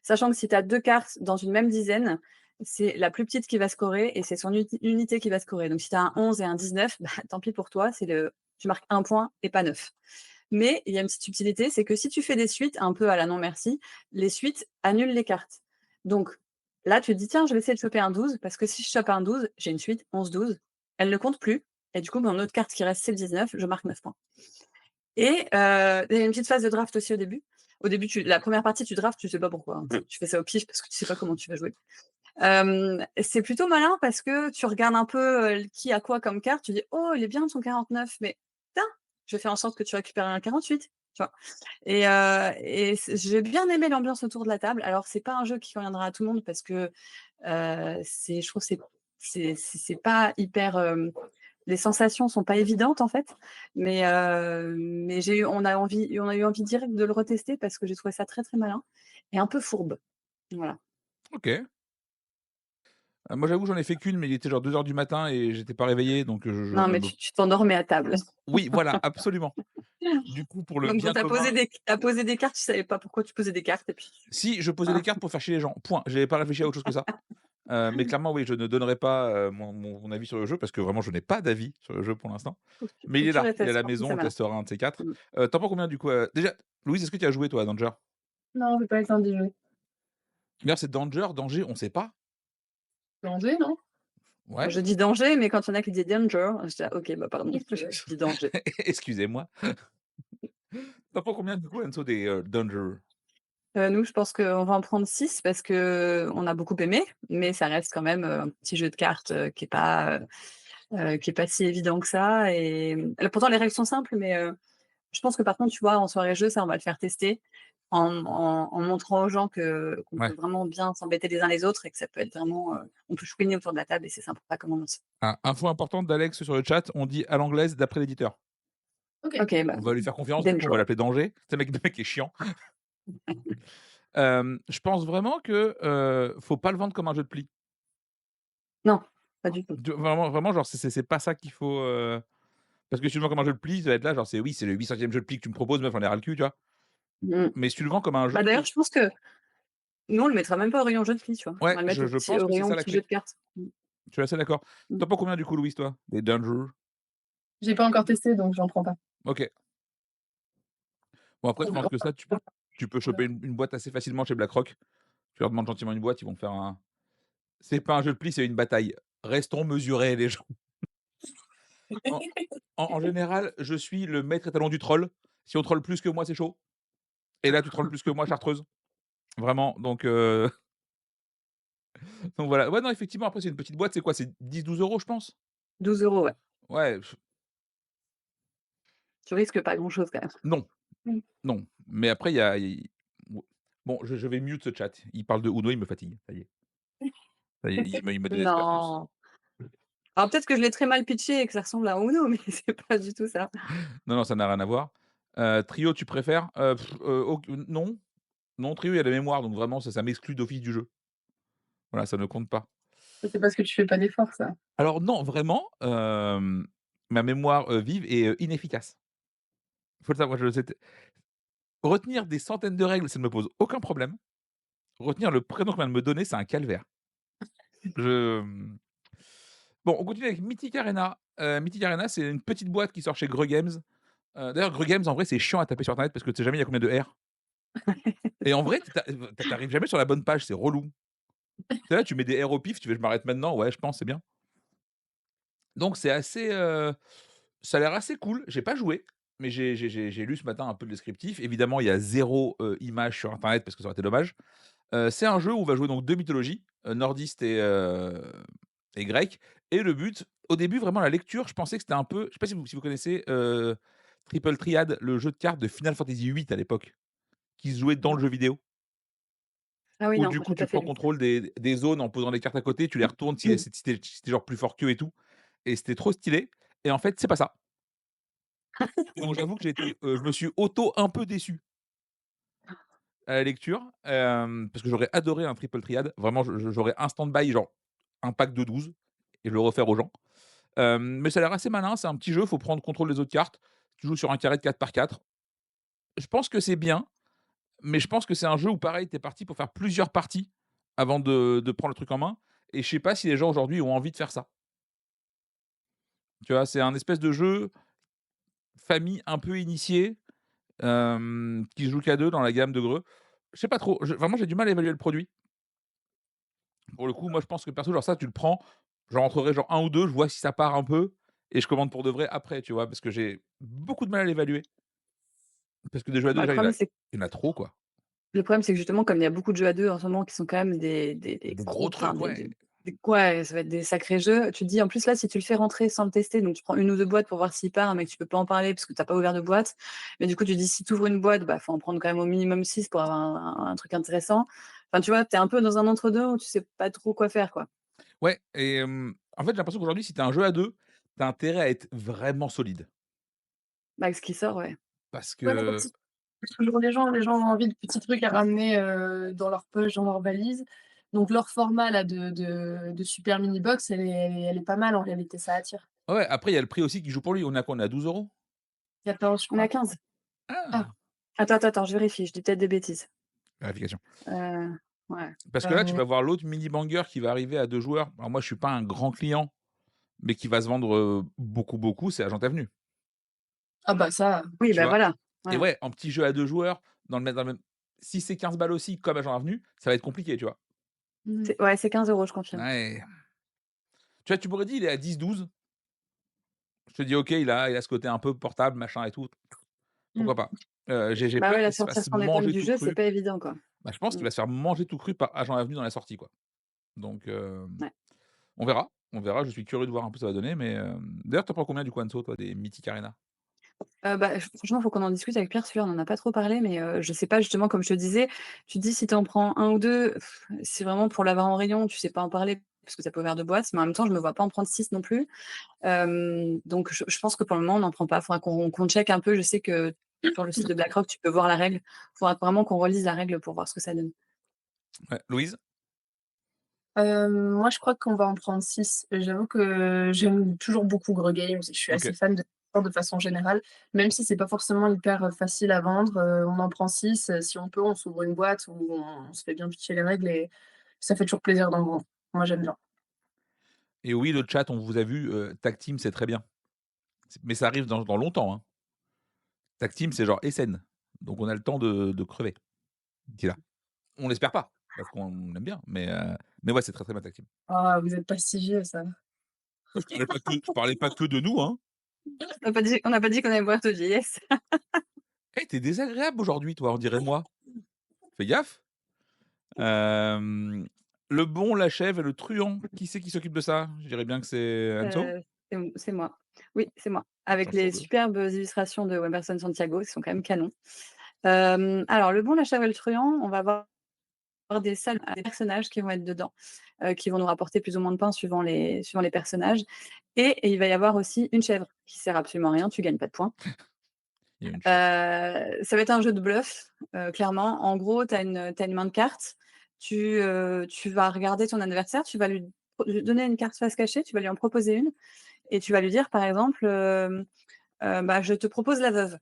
C: Sachant que si tu as 2 cartes dans une même dizaine, c'est la plus petite qui va scorer et c'est son unité qui va scorer. Donc si tu as un 11 et un 19, bah, tant pis pour toi, tu marques 1 point et pas 9. Mais il y a une petite subtilité, c'est que si tu fais des suites, un peu à la non merci, les suites annulent les cartes. Donc là, tu te dis: «Tiens, je vais essayer de choper un 12 parce que si je chope un 12, j'ai une suite 11-12, elle ne compte plus et du coup, mon autre carte qui reste, c'est le 19, je marque 9 points». Et il y a une petite phase de draft aussi au début. Au début, la première partie, tu draftes, tu sais pas pourquoi, hein. Tu fais ça au pif parce que tu sais pas comment tu vas jouer. C'est plutôt malin parce que tu regardes un peu, qui a quoi comme carte, tu dis: «Oh, il est bien ton 49, mais tiens, je vais faire en sorte que tu récupères un 48», tu vois? Et j'ai bien aimé l'ambiance autour de la table. Alors c'est pas un jeu qui conviendra à tout le monde parce que, je trouve que c'est pas hyper, les sensations sont pas évidentes en fait, mais on a eu envie direct de le retester parce que j'ai trouvé ça très, très malin et un peu fourbe. Voilà.
A: OK. Moi j'avoue j'en ai fait qu'une, mais il était genre 2 heures du matin et j'étais pas réveillé donc je
C: Non, mais
A: me
C: tu t'endormais à table.
A: oui voilà, absolument. Du coup pour le
C: Donc
A: bien
C: tu
A: commun
C: posé des cartes, tu savais pas pourquoi tu posais des cartes et puis
A: si, je posais
C: voilà.
A: les cartes pour faire chier les gens, point. J'avais pas réfléchi à autre chose que ça. Mais clairement oui, je ne donnerai pas, mon avis sur le jeu parce que vraiment je n'ai pas d'avis sur le jeu pour l'instant. Mais
C: Faut
A: il
C: que
A: est
C: tu
A: là, il est à
C: retestes,
A: la
C: franchement,
A: maison,
C: c'est
A: on
C: malin.
A: testera un de ces 4.
C: Mmh.
A: Tu en penses combien du coup, déjà Louise, est-ce que tu as joué toi à Danger?
B: Non, j'ai pas le temps d'y jouer.
A: D'ailleurs c'est Danger, on sait pas?
B: Danger, non?
C: Moi,
A: Ouais?
C: je dis danger, mais quand il y en a qui disent danger, je dis: «Ah OK, bah pardon, je dis danger».
A: Excusez-moi. Tu en penses combien du coup Enzo des, Danger?
C: Nous, je pense qu'on va en prendre 6 parce qu'on a beaucoup aimé, mais ça reste quand même, un petit jeu de cartes, qui est pas si évident que ça et pourtant les règles sont simples, mais je pense que par contre, tu vois, en soirée jeu, ça, on va le faire tester en montrant aux gens qu'on peut
A: Ouais.
C: vraiment bien s'embêter les uns les autres et que ça peut être vraiment, on peut chouiner autour de la table et c'est sympa comme ambiance.
A: Ah, info importante d'Alex sur le chat, on dit à l'anglaise d'après l'éditeur.
B: OK.
C: OK, bah,
A: On va lui faire confiance, du coup, on va
C: danger.
A: l'appeler Danger. C'est le mec est chiant. Je pense vraiment que, faut pas le vendre comme un jeu de pli.
C: Non, pas du tout.
A: Vraiment, genre, c'est pas ça qu'il faut, parce que si tu le vends comme un jeu de pli, ça va être là, genre, oui, c'est le 800e jeu de pli que tu me proposes, meuf, j'en ai ras le cul, tu vois?
C: Mmh.
A: Mais si tu le vends comme un jeu
C: Bah, d'ailleurs,
A: qui
C: je pense que nous, on le mettra même pas au rayon jeu de filles, tu vois? On
A: ouais,
C: va le mettre
A: je pense
C: au
A: que c'est
C: rayon
A: ça la
C: petit jeu
A: clé.
C: de cartes.
A: Je suis assez d'accord.
C: Mmh.
A: Tu en prends combien du coup, Louise, toi? Des Danger?
B: J'ai pas encore testé, donc j'en prends pas.
A: OK. Bon, après, je pense que ça, tu peux choper
B: Voilà.
A: une boîte assez facilement chez BlackRock. Tu leur demandes gentiment une boîte, ils vont faire un c'est pas un jeu de pli, c'est une bataille. Restons mesurés, les gens. En en général, je suis le maître étalon du troll. Si on troll plus que moi, c'est chaud. Et là, tu trolles plus que moi, chartreuse. Vraiment, donc voilà. Ouais, non, effectivement, après, c'est une petite boîte, c'est quoi? C'est 10-12 € je pense?
C: 12 €, ouais.
A: Ouais,
C: Tu risques pas grand-chose quand même.
A: non,
C: Mmh.
A: non. Mais après, il bon, je vais mute ce chat. Il parle de Uno, il me fatigue. Ça y est, il me désespère tous.
C: Non. Alors peut-être que je l'ai très mal pitché et que ça ressemble à Uno, mais c'est pas du tout ça.
A: Non, non, ça n'a rien à voir. Trio, tu préfères? Auc non. Non, Trio, il y a la mémoire, donc vraiment, ça m'exclut d'office du jeu. Voilà, ça ne compte pas.
B: C'est parce que tu fais pas d'efforts, ça.
A: Alors non, vraiment, ma mémoire, vive est, inefficace. Faut le savoir, je sais retenir des centaines de règles, ça ne me pose aucun problème. Retenir le prénom qu'on vient de me donner, c'est un calvaire. Je, bon, on continue avec Mythic Arena. Mythic Arena, c'est une petite boîte qui sort chez Greux Games. D'ailleurs, Greux Games, en vrai, c'est chiant à taper sur internet parce que tu sais jamais il y a combien de R et en vrai, tu arrives jamais sur la bonne page, c'est relou. Tu es là, tu mets des R au pif, tu fais: «Je m'arrête maintenant», ouais, je pense, c'est bien. Donc c'est assez, ça a l'air assez cool. J'ai pas joué, mais j'ai lu ce matin un peu le descriptif. Évidemment, il y a 0 image sur internet parce que ça aurait été dommage. C'est un jeu où on va jouer donc 2 mythologies, nordistes et grecques et le but au début, vraiment la lecture, je pensais que c'était un peu je sais pas si vous connaissez, Triple Triad, le jeu de cartes de Final Fantasy VIII à l'époque, qui se jouait dans le
B: Non.
A: jeu vidéo?
C: Ah oui,
A: Où
C: non,
A: du
C: je
A: coup,
C: l'ai
A: tu
C: pas
A: prends
C: fait lui.
A: contrôle des zones en posant les cartes à côté, tu les retournes si tu genre plus fort qu'eux et tout et c'était trop stylé et en fait, c'est pas ça. Donc j'avoue que j'ai été, je me suis auto un peu déçu à la lecture, parce que j'aurais adoré un triple triad. Vraiment, j'aurais un stand-by, genre un pack de 12 et le refaire aux gens. Mais ça a l'air assez malin, c'est un petit jeu, faut prendre contrôle des autres cartes. Tu joues sur un carré de 4 par 4. Je pense que c'est bien, mais je pense que c'est un jeu où pareil, tu es parti pour faire plusieurs parties avant de prendre le truc en main et je sais pas si les gens aujourd'hui ont envie de faire ça. Tu vois? C'est un espèce de jeu famille un peu initié, qui se joue qu'à 2 dans la gamme de Greux. Je sais pas trop, vraiment j'ai du mal à évaluer le produit. Pour le coup, moi je pense que perso, genre ça, tu le prends, j'en rentrerai genre un ou 2, je vois si ça part un peu et je commande pour de vrai après, tu vois? Parce que j'ai beaucoup de mal à l'évaluer. Parce que des jeux à 2
C: Bah,
A: déjà, il y en a trop, quoi.
C: le problème, c'est que justement, comme il y a beaucoup de jeux à 2 en ce moment qui sont quand même des
A: De gros
C: gros enfin
A: trucs, ouais.
C: des ouais, ça va être des sacrés jeux. Tu te dis en plus là, si tu le fais rentrer sans le tester, donc tu prends une ou 2 boîtes pour voir s'il part, mais que tu peux pas en parler parce que tu as pas ouvert de boîte. Mais du coup, tu te dis si tu ouvres une boîte, bah, faut en prendre quand même au minimum 6 pour avoir un truc intéressant. Enfin, tu vois, tu es un peu dans un entre-deux où tu sais pas trop quoi faire, quoi.
A: Ouais et en fait, j'ai l'impression qu'aujourd'hui, si tu as un jeu à 2, tu as intérêt à être vraiment solide.
C: Bah, avec ce qui sort, ouais.
A: Parce
B: Ouais, mais
A: que
B: aussi, toujours les gens ont envie de petits trucs à ramener, dans leur poche, dans leur valise. Donc leur format là de super mini box, elle est pas mal en réalité, ça attire.
A: ouais, après il y a le prix aussi qui joue pour lui. On est à quoi? On est à 12 €?
B: 14 je
C: On est à
B: crois.
C: 15.
B: Ah,
A: Ah!
C: Attends, je vérifie, je dis peut-être des bêtises.
A: Vérification.
C: Ouais.
A: Parce que là, tu vas voir l'autre mini banger qui va arriver à 2 joueurs. Alors moi, je suis pas un grand client, mais qui va se vendre, beaucoup, beaucoup, c'est Agent Avenue,
B: ah bah ça,
C: Oui,
A: tu
C: bah,
A: vois?
C: voilà.
A: Et
C: Voilà.
A: ouais, en petit jeu à 2 joueurs, dans le même si c'est 15 balles aussi comme Agent Avenue, ça va être compliqué, tu vois?
B: mmh.
C: C'est 15 €, je confirme.
A: Ouais. Tu vois, tu m'aurais dit: «Il est à 10-12», je te dis: «OK, il a ce côté un peu portable, machin et tout»,
B: Mmh.
A: pourquoi pas? J'ai
C: Bah
A: peur
C: ouais, là,
A: qu'il se
C: sortir
A: fasse
C: son épingle
A: manger
C: du
A: tout
C: jeu, c'est
A: cru.
C: pas évident, quoi.
A: Bah, je pense
C: Mmh.
A: qu'il va se faire manger tout cru par Agent Avenue dans la sortie, quoi. Donc
C: Ouais.
A: on verra, je suis curieux de voir un peu ce que ça va donner, mais d'ailleurs, tu en prends combien du Quanso, toi, des Mythic Arena?
C: Bah, franchement, faut qu'on en discute avec Pierre, celui-là, on en a pas trop parlé, mais je sais pas, justement, comme je te disais, tu te dis si tu en prends un ou 2, c'est vraiment pour l'avoir en rayon, tu sais pas en parler parce que ça peut ouvert de boîte, mais en même temps, je me vois pas en prendre 6 non plus. Donc je pense que pour le moment, on n'en prend pas. Faudra qu'on check un peu. Je sais que sur le site de BlackRock, tu peux voir la règle. Faudra vraiment qu'on relise la règle pour voir ce que ça donne.
A: Ouais, Louise?
B: Moi, je crois qu'on va en prendre 6. J'avoue que j'aime toujours beaucoup Gros Games. Je suis assez
A: OK.
B: fan de sport de façon générale, même si c'est pas forcément hyper, facile à vendre, on en prend 6. Si on peut, on s'ouvre une boîte où on se fait bien pitcher les règles et ça fait toujours plaisir d'en vendre. Moi, j'aime bien.
A: Et oui, le chat, on vous a vu, tag team, c'est très bien. Mais ça arrive dans longtemps, hein. Tag team, c'est genre Essen, donc on a le temps de crever d'ici là. On l'espère pas, parce qu'on aime bien, mais ouais, c'est très, très bien tag team.
B: Ah, vous êtes pas si vieux, ça va.
A: Je parlais pas que de nous, hein.
C: On n'a pas dit qu'on allait boire de vieillesse.
A: Eh, tu désagréable aujourd'hui, toi, on dirait moi. Fais gaffe. Hem, le bon, la chèvre et le truand, qui c'est qui s'occupe de ça? Je dirais bien que c'est Anso?
C: Heu, c'est moi. Oui, c'est moi. Avec
A: J'en
C: les
A: fous.
C: superbes illustrations de Wemberson Santiago, qui sont quand même canons. Alors le bon, la chèvre et le truand, on va avoir des salles, des personnages qui vont être dedans, qui vont nous rapporter plus ou moins de points suivant les personnages. Et il va y avoir aussi une chèvre qui sert absolument à rien, tu gagnes pas de points.
A: Il y a une chèvre.
C: Ça va être un jeu de bluff, clairement. En gros, tu as une main de cartes, tu vas regarder ton adversaire, tu vas lui donner une carte face cachée, tu vas lui en proposer une et tu vas lui dire, par exemple, bah: «Je te propose la veuve».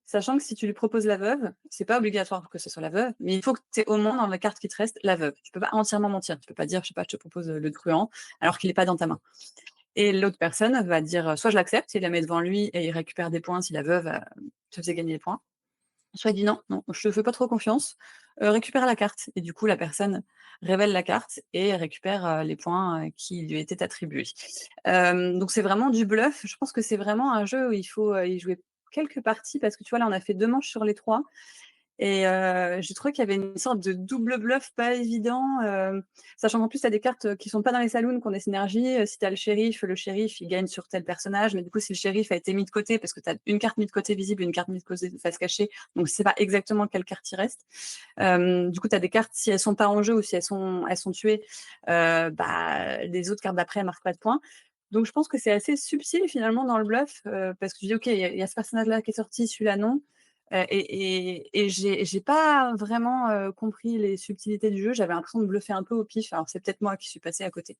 C: Sachant que si tu lui proposes la veuve, c'est pas obligatoire que ce soit la veuve, mais il faut que tu aies au moins dans la carte qui te reste la veuve. Tu peux pas entièrement mentir. Tu peux pas dire, je sais pas: «Je te propose, le truand», alors qu'il est pas dans ta main. Et l'autre personne va dire, soit je l'accepte, il la met devant lui et il récupère des points si la veuve, te faisait gagner des points. Soit il dit: «Non, non, je te fais pas trop confiance, récupère la carte» et du coup la personne révèle la carte et récupère, les points, qui lui étaient attribués. Donc c'est vraiment du bluff. Je pense que c'est vraiment un jeu où il faut, y jouer quelques parties parce que tu vois, là, on a fait 2 manches sur les 3 et j'ai trouvé qu'il y avait une sorte de double bluff pas évident, sachant qu'en plus, tu as des cartes, qui sont pas dans les saloons, qui ont des synergies. Si tu as le shérif, il gagne sur tel personnage, mais du coup, si le shérif a été mis de côté, parce que tu as une carte mise de côté visible, une carte mise de côté face cachée, donc tu sais pas exactement quelle carte il reste. Du coup, tu as des cartes, si elles sont pas en jeu ou si elles sont tuées, bah, les autres cartes d'après, elles marquent pas de points. Donc je pense que c'est assez subtil finalement dans le bluff, parce que je dis: «OK, il y a ce personnage-là qui est sorti, celui-là non». Et j'ai pas vraiment, compris les subtilités du jeu. J'avais l'impression de bluffer un peu au pif. Alors c'est peut-être moi qui suis passée à côté.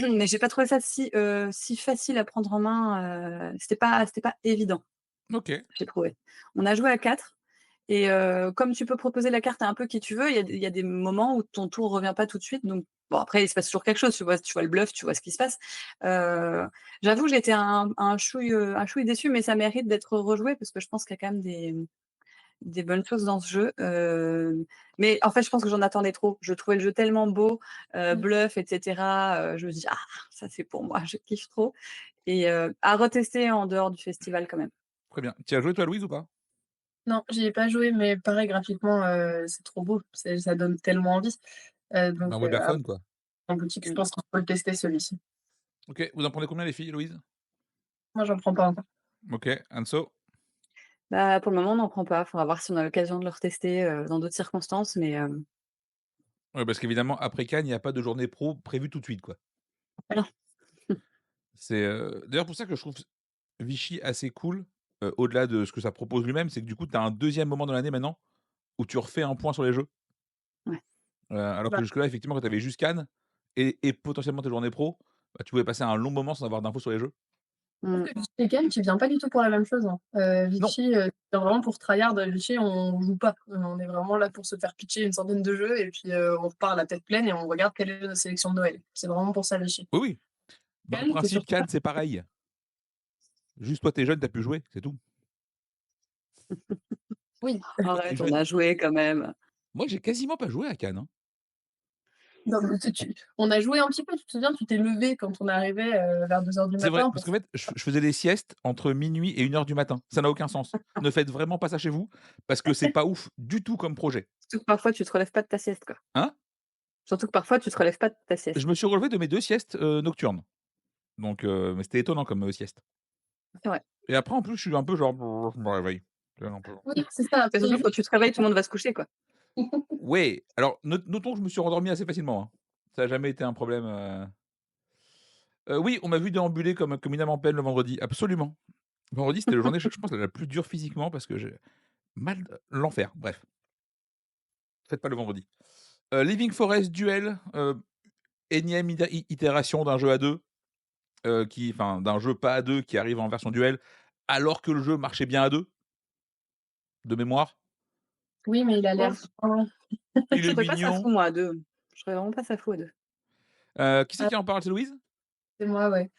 C: Mais j'ai pas trouvé ça si facile à prendre en main, c'était pas évident,
A: OK.
C: j'ai trouvé. On a joué à 4 et comme tu peux proposer la carte à un peu qui tu veux, il y a des moments où ton tour revient pas tout de suite, donc bon après il se passe toujours quelque chose, tu vois le bluff, tu vois ce qui se passe. Heu, J'avoue que j'ai été un chouille déçue, mais ça mérite d'être rejoué parce que je pense qu'il y a quand même des bonnes choses dans ce jeu, mais en fait, je pense que j'en attendais trop. Je trouvais le jeu tellement beau,
B: Mmh.
C: bluff et cetera, je me dis: «Ah, ça c'est pour moi, je kiffe trop» et à retester en dehors du festival quand même.
A: Très bien. Tu y as joué toi, Louise, ou pas?
B: Non, j'y ai pas joué, mais pareil graphiquement, c'est trop beau. Ça donne tellement envie.
A: Un
B: Donc à
A: Weberphone, quoi.
B: en boutique, je
C: Mmh.
B: pense qu'il faut le tester celui-ci.
A: OK. Vous en prenez combien les filles, Louise?
B: Moi, j'en prends pas encore.
A: OK. Anso?
C: Bah, pour le moment, on n'en prend pas. Il faudra voir si on a l'occasion de le retester, dans d'autres circonstances, mais
A: Ouais, parce qu'évidemment, après Cannes, il y a pas de journée pro prévue tout de suite, quoi.
C: non.
A: C'est, d'ailleurs pour ça que je trouve Vichy assez cool, au-delà de ce que ça propose lui-même, c'est que du coup, tu as un deuxième moment dans l'année maintenant où tu refais un point sur les jeux.
C: Ouais.
A: Alors que
B: Bah,
A: jusque-là, effectivement, quand tu avais juste Cannes et potentiellement tes journées pro, bah, tu pouvais passer un long moment sans avoir d'infos sur les jeux.
B: je trouve
C: Mmh.
B: que Vichy Weekend, tu viens pas du tout pour la même chose, hein.
A: Non,
B: Vichy, tu vraiment pour tryhard. Vichy, on joue pas. On est vraiment là pour se faire pitcher une centaine de jeux et puis, on repart la tête pleine et on regarde quelle est notre sélection de Noël. C'est vraiment pour ça, Vichy.
A: oui, oui. Dans le
B: Cannes, tu
A: principe,
B: surtout pas.
A: Cannes, c'est pareil. Juste toi, tu es jeune, tu as pu jouer, c'est tout.
B: Oui.
A: Toi, tu es
C: Arrête, on
A: jeune.
C: a joué quand même.
A: Moi, j'ai quasiment pas joué à Cannes, hein.
B: Non, mais on a joué un petit peu, tu te souviens, tu t'es levé quand on est arrivé vers 2 heures du
A: C'est vrai,
B: matin
A: parce
B: pour
A: qu'en
B: faire
A: fait, je faisais des siestes entre minuit et 1 heure du matin. Ça n'a aucun sens. Ne faites vraiment pas ça chez vous, parce que c'est pas ouf du tout comme projet.
C: Surtout que parfois, tu te relèves pas de ta sieste, quoi.
A: Hein?
C: Surtout que parfois, tu te relèves pas de ta
A: Je
C: sieste.
A: me suis relevé de mes 2 siestes, nocturnes, donc mais c'était étonnant comme, sieste
C: C'est vrai.
A: et après en plus, je suis un peu genre: «Je me réveille». Tu vois un peu?
B: oui, c'est ça,
C: Et surtout
B: absolument.
C: quand tu te réveilles, tout le monde va se coucher, quoi.
A: Ouais, alors notons que je me suis rendormi assez facilement, hein. Ça a jamais été un problème, oui, on m'a vu déambuler comme une âme en peine le vendredi, absolument. Vendredi, c'était la journée, je pense, la plus dure physiquement parce que j'ai mal l'enfer, bref, faites pas le vendredi. Living Forest Duel, énième itération d'un jeu à 2, d'un jeu pas à 2 qui arrive en version duel, alors que le jeu marchait bien à 2, de mémoire.
B: Oui, mais il a l'air
C: Bof,
B: vraiment
A: Il
C: je
A: est
C: serais pas ça fou,
A: mignon.
C: moi, à 2. Je serais vraiment pas ça fou à 2.
A: Qui c'est qui en parle? C'est Louise?
B: c'est moi, ouais.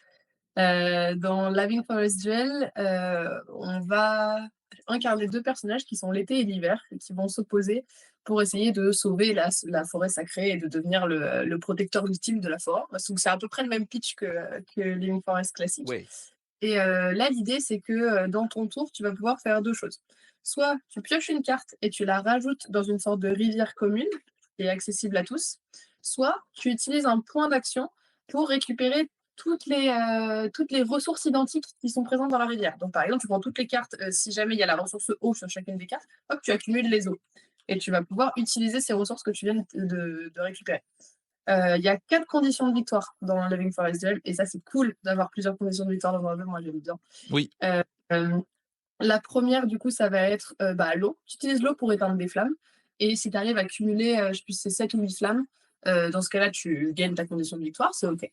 B: Dans Living Forest Duel, on va incarner 2 personnages qui sont l'été et l'hiver et qui vont s'opposer pour essayer de sauver la forêt sacrée et de devenir le protecteur ultime de la forêt. Donc c'est à peu près le même pitch que Living Forest classique
A: Ouais.
B: et là, l'idée, c'est que, dans ton tour, tu vas pouvoir faire 2 choses. Soit tu pioches une carte et tu la rajoutes dans une sorte de rivière commune qui est accessible à tous, soit tu utilises un point d'action pour récupérer toutes les ressources identiques qui sont présentes dans la rivière. Donc, par exemple, tu prends toutes les cartes, si jamais il y a la ressource eau sur chacune des cartes, hop, tu accumules les eaux et tu vas pouvoir utiliser ces ressources que tu viens de récupérer. Il y a 4 conditions de victoire dans Living Forest Duel et ça, c'est cool d'avoir plusieurs conditions de victoire dans un jeu, moi j'aime bien.
A: Oui.
B: Hem, la première du coup, ça va être, l'eau. Tu utilises l'eau pour éteindre des flammes et si tu arrives à cumuler, je sais plus si c'est 7 ou 8 flammes, dans ce cas-là, tu gagnes ta condition de victoire, c'est OK.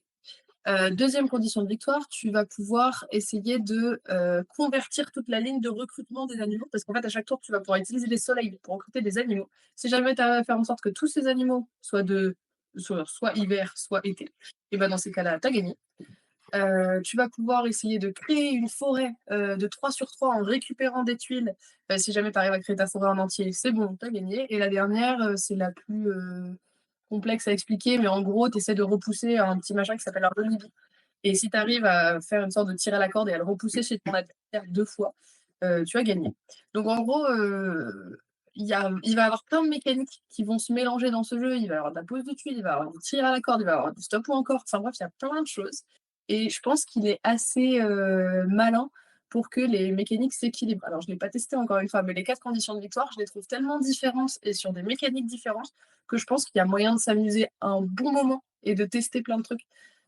B: 2e condition de victoire, tu vas pouvoir essayer de, convertir toute la ligne de recrutement des animaux parce qu'en fait, à chaque tour, tu vas pouvoir utiliser les soleils pour recruter des animaux. Si jamais tu arrives à faire en sorte que tous ces animaux soient soit hiver, soit été et ben, dans ces cas-là, tu as gagné. Tu vas pouvoir essayer de créer une forêt, de 3 sur 3 en récupérant des tuiles. Si jamais tu arrives à créer ta forêt en entier, c'est bon, tu as gagné et la dernière, c'est la plus, complexe à expliquer, mais en gros, tu essaies de repousser un petit machin qui s'appelle un honeybee et si tu arrives à faire une sorte de tir à la corde et à le repousser chez ton adversaire 2 fois, tu as gagné. Donc en gros, il va y avoir plein de mécaniques qui vont se mélanger dans ce jeu. Il va y avoir de la pose de tuiles, il va y avoir du tir à la corde, il va y avoir du stop ou encore. Enfin bref, il y a plein de choses et je pense qu'il est assez, malin pour que les mécaniques s'équilibrent. Alors je ne l'ai pas testé encore une fois, mais les 4 conditions de victoire, je les trouve tellement différentes et sur des mécaniques différentes que je pense qu'il y a moyen de s'amuser un bon moment et de tester plein de trucs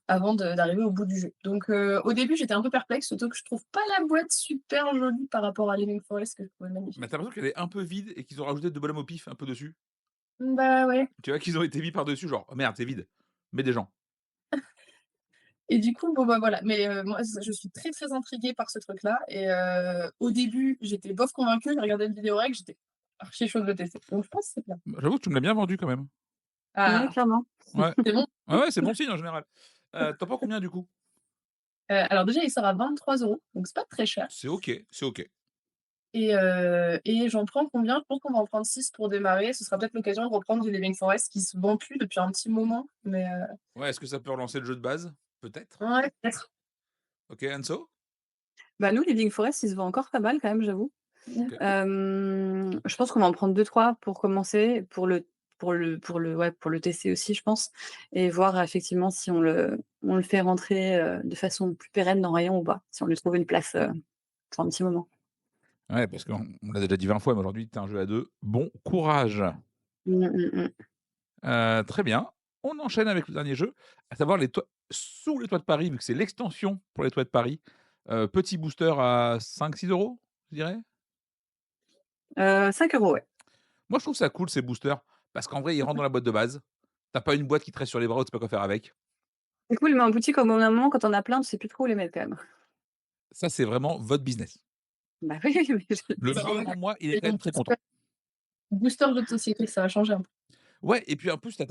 B: avant d'arriver au bout du jeu. Donc au début, j'étais un peu perplexe, surtout que je trouve pas la boîte super jolie par rapport à Living Forest que je trouvais
A: Mais
B: magnifique.
A: tu l'impression qu'elle est un peu vide et qu'ils ont rajouté 2 bonhommes au pif un peu dessus?
B: Bah ouais.
A: Tu vois? Qu'ils ont été mis par-dessus genre: «Oh merde, c'est vide, mets des gens».
B: Et du coup, bon, bah, voilà. Mais moi, je suis très, très intriguée par ce truc-là et au début, j'étais bof convaincue, j'ai regardé une vidéo règle, j'étais archi chaude de le tester. Donc je pense que c'est bien.
A: Bah, j'avoue que tu me l'as bien vendu quand même.
C: Ouais,
B: Ah,
C: clairement.
A: Ouais.
B: c'est bon?
A: Ouais, ouais, c'est bon signe en général. Tu en combien du coup?
B: Alors déjà, il sort à 23 €, donc c'est pas très cher
A: C'est OK, c'est OK.
B: et j'en prends combien? Je pense qu'on va en prendre 6 pour démarrer. Ce sera peut-être l'occasion de reprendre du Living Forest qui se vend plus depuis un petit moment, mais
A: Ouais, est-ce que ça peut relancer le jeu de base? Peut-être?
B: ouais, peut-être.
A: OK, Enso?
C: Bah, nous, Living Forest, il se vend encore pas mal quand même, j'avoue.
A: OK.
C: Je pense qu'on va en prendre 2-3 pour commencer, pour le tester aussi, je pense et voir effectivement si on le fait rentrer, de façon plus pérenne dans Rayon ou pas, si on lui trouve une place, pour un petit moment.
A: Ouais, parce qu'on l'a déjà dit 20 fois, mais aujourd'hui, tu un jeu à 2. Bon courage!
C: Mmh, mmh mh.
A: Très bien. On enchaîne avec le dernier jeu, à savoir les toits sous les toits de Paris, vu que c'est l'extension pour les toits de Paris. Petit booster à 5-6 €, je dirais?
C: 5 €, ouais.
A: Moi, je trouve ça cool ces boosters, parce qu'en vrai, ils rentrent dans la boîte de base. Tu pas une boîte qui te reste sur les bras où tu sais pas quoi faire avec.
C: C'est cool, mais en boutique, au bout d'un moment, quand on a plein, tu sais plus trop où les mettre quand même.
A: Ça, c'est vraiment votre business.
C: Bah oui, mais je
A: Le
B: Ça, on
A: mien,
B: a
A: moi, il est
B: fait
A: quand même
B: une
A: très
B: petite
A: content.
B: booster jeu de société, ça va changer un peu.
A: Ouais et puis en plus, tu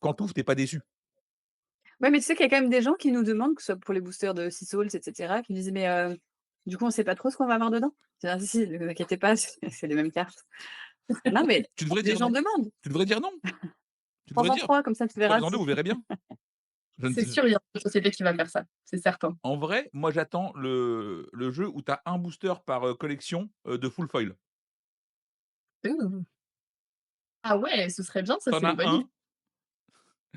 A: quand tu ouvres, tu pas déçu.
C: ouais, mais tu sais qu'il y a quand même des gens qui nous demandent, que ce soit pour les boosters de Sea Souls et cetera, qui disent: «Mais, du coup, on sait pas trop ce qu'on va avoir dedans?» Je dis: «Ah si, si, ne vous inquiétez pas, c'est les mêmes cartes». Non, mais
A: Tu devrais
C: les
A: dire
C: gens
A: non.
C: demandent.
A: Tu devrais dire non. Tu devrais
C: prends-en
A: dire:
C: 3 comme ça tu verras
A: «Prenez-en 2,
C: si
A: vous verrez bien». Je ne
B: C'est
A: sais
B: sûr, il y a une société qui va faire ça, c'est certain.
A: en vrai, moi j'attends le jeu où tu as un booster par, collection, de full foil.
B: Ouh! Ah ouais, ce serait bien, ça,
A: Tu en
B: c'est une
A: as
B: bonne idée.
A: un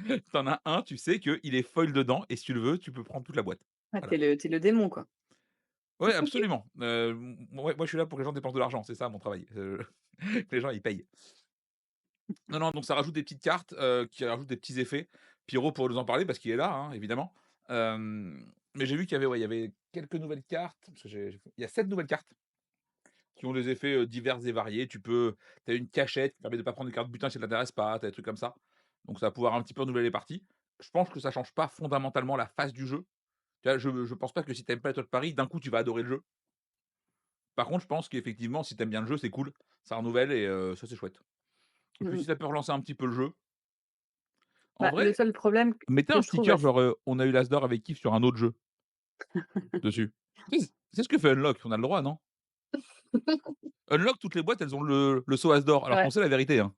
A: tu en as un, tu sais qu'il est foil dedans et si tu le veux, tu peux prendre toute la boîte.
C: ah,
A: Voilà.
C: tu es le démon, quoi.
A: Ouais, absolument. Moi je suis là pour que les gens dépensent de l'argent, c'est ça mon travail, que les gens ils payent. Non, non, donc ça rajoute des petites cartes, qui rajoutent des petits effets. Pierrot pourrait nous en parler parce qu'il est là, hein, évidemment. Mais j'ai vu qu'il y avait, ouais, il y avait quelques nouvelles cartes, parce que il y a 7 nouvelles cartes qui ont des effets, divers et variés. Tu as une cachette qui permet de pas prendre une carte butin si ça t'intéresse pas, tu as des trucs comme ça. Donc ça va pouvoir un petit peu renouveler les parties. Je pense que ça change pas fondamentalement la face du jeu. Tu vois, je pense pas que si tu aimes pas les Toits de Paris, d'un coup tu vas adorer le jeu. Par contre, je pense qu'effectivement, si tu aimes bien le jeu, c'est cool, ça renouvelle et ça c'est chouette. Et
C: Mmh
A: puis
C: mh.
A: si ça peut relancer un petit peu le jeu, en
C: Bah, le
A: vrai,
C: seul problème
A: mettez
C: que
A: un
C: je trouve, ouais,
A: sticker genre, «On a eu l'as d'or avec kiff» sur un autre jeu, dessus. C'est ce que fait Unlock, on a le droit, non? Unlock, toutes les boîtes, elles ont le saut as d'or,
C: c'est
A: alors qu'on
C: vrai.
A: sait la vérité, hein.